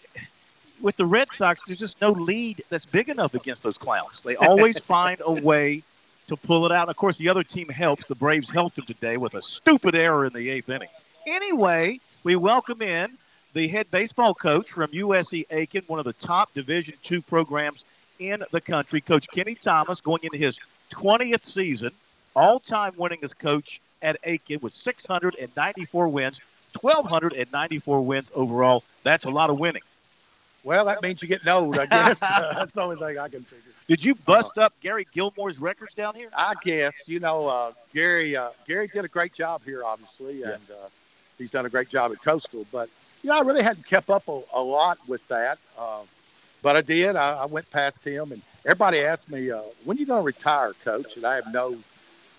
with the Red Sox, there's just no lead that's big enough against those clowns. They always find a way to pull it out. Of course, the other team helps. The Braves helped them today with a stupid error in the 8th inning. Anyway, we welcome in the head baseball coach from USC Aiken, one of the top Division II programs in the country, Coach Kenny Thomas, going into his 20th season, all-time winningest coach at Aiken with 694 wins, 1,294 wins overall. That's a lot of winning.
Well, that means you're getting old, I guess. That's the only thing I can figure.
Did you bust up Gary Gilmore's records down here?
I guess. Gary did a great job here, obviously, and he's done a great job at Coastal. But, I really hadn't kept up a lot with that. But I did. I went past him, and everybody asked me, when are you going to retire, Coach? And I have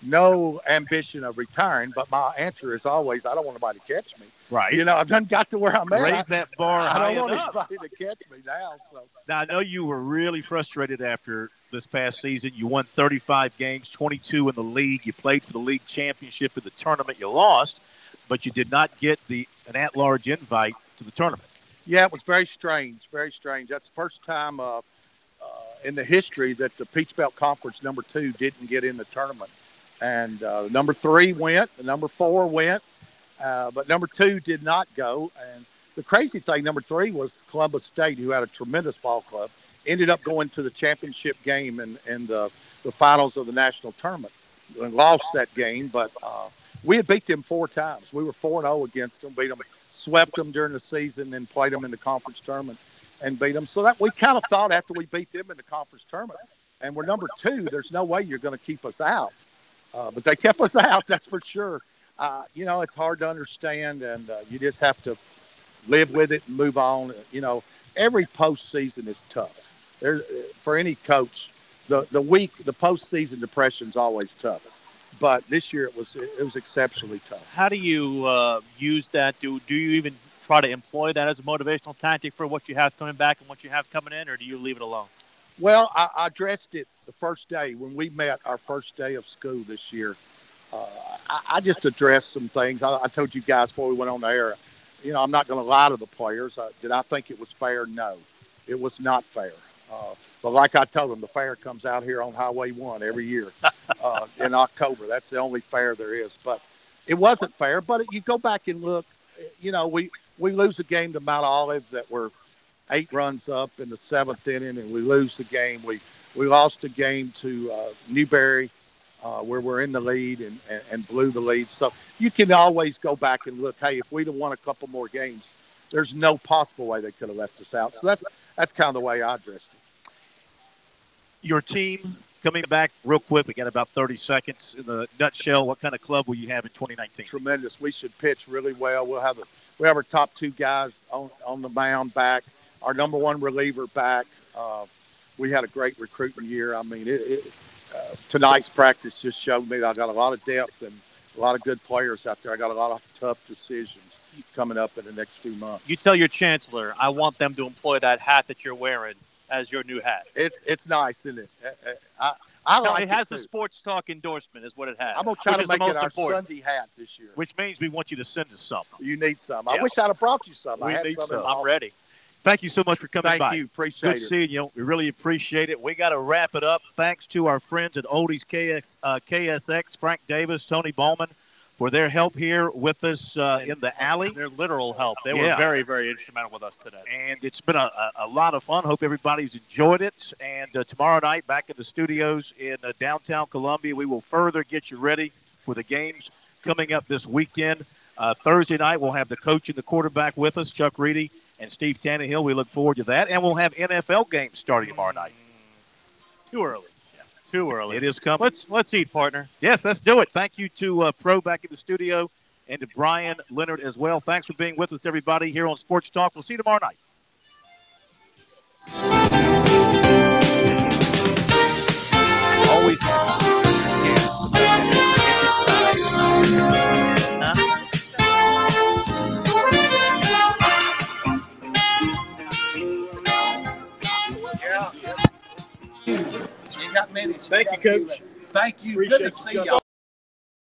no ambition of retiring, but my answer is always, I don't want anybody to catch me.
Right.
I've done got to where I'm at.
Raise that bar
I
high
don't want
enough.
anybody to catch me now. So
now, I know you were really frustrated after this past season. You won 35 games, 22 in the league. You played for the league championship in the tournament. You lost, but you did not get an at-large invite to the tournament.
Yeah, it was very strange, very strange. That's the first time in the history that the Peach Belt Conference number 2 didn't get in the tournament. And number 3 went, the number 4 went, but number 2 did not go. And the crazy thing, number 3 was Columbus State, who had a tremendous ball club, ended up going to the championship game in the finals of the national tournament and lost that game. But we had beat them 4 times. We were 4-0 against them, beat them, swept them during the season, then played them in the conference tournament and beat them. So that we kind of thought after we beat them in the conference tournament and we're number 2, there's no way you're going to keep us out. But they kept us out, that's for sure. It's hard to understand, and you just have to live with it and move on. Every postseason is tough. For any coach, the postseason depression is always tough. But this year it was exceptionally tough.
How do you use that? Do you even try to employ that as a motivational tactic for what you have coming back and what you have coming in, or do you leave it alone?
Well, I addressed it the first day when we met our first day of school this year. I just addressed some things. I told you guys before we went on the air, I'm not going to lie to the players. Did I think it was fair? No, it was not fair. But like I told them, the fair comes out here on Highway 1 every year in October. That's the only fair there is. But it wasn't fair. But you go back and look, we lose a game to Mount Olive that we're 8 runs up in the 7th inning, and we lose the game. We lost a game to Newberry where we're in the lead and blew the lead. So you can always go back and look, hey, if we'd have won a couple more games, there's no possible way they could have left us out. So that's kind of the way I addressed it.
Your team coming back real quick. We got about 30 seconds in the nutshell. What kind of club will you have in 2019?
Tremendous. We should pitch really well. We have our top 2 guys on the mound back. Our number 1 reliever back. We had a great recruitment year. I mean, tonight's practice just showed me that I got a lot of depth and a lot of good players out there. I got a lot of tough decisions coming up in the next few months.
You tell your chancellor, I want them to employ that hat that you're wearing as your new hat.
It's nice, isn't it?
It has the Sports Talk endorsement is what it has.
I'm going to try to make it our Sunday hat this year.
Which means we want you to send us some.
You need some. Yeah. I wish I'd have brought you some. I had some.
I'm ready.
Thank you so much for coming by.
Thank you. Appreciate it.
Good seeing you. We really appreciate it. We got to wrap it up. Thanks to our friends at Oldies KSX, Frank Davis, Tony Ballman, for their help here with us in the alley.
Their literal help. They were very, very instrumental with us today.
And it's been a lot of fun. Hope everybody's enjoyed it. And tomorrow night, back in the studios in downtown Columbia, we will further get you ready for the games coming up this weekend. Thursday night, we'll have the coach and the quarterback with us, Chuck Reedy and Steve Tannehill. We look forward to that. And we'll have NFL games starting tomorrow night.
Too early. Too early.
It is coming.
Let's eat, partner.
Yes, let's do it. Thank you to Pro back in the studio and to Brian Leonard as well. Thanks for being with us, everybody, here on Sports Talk. We'll see you tomorrow night. Always
You got many.
Thank you, Coach.
Thank you.
Appreciate
Good to see you.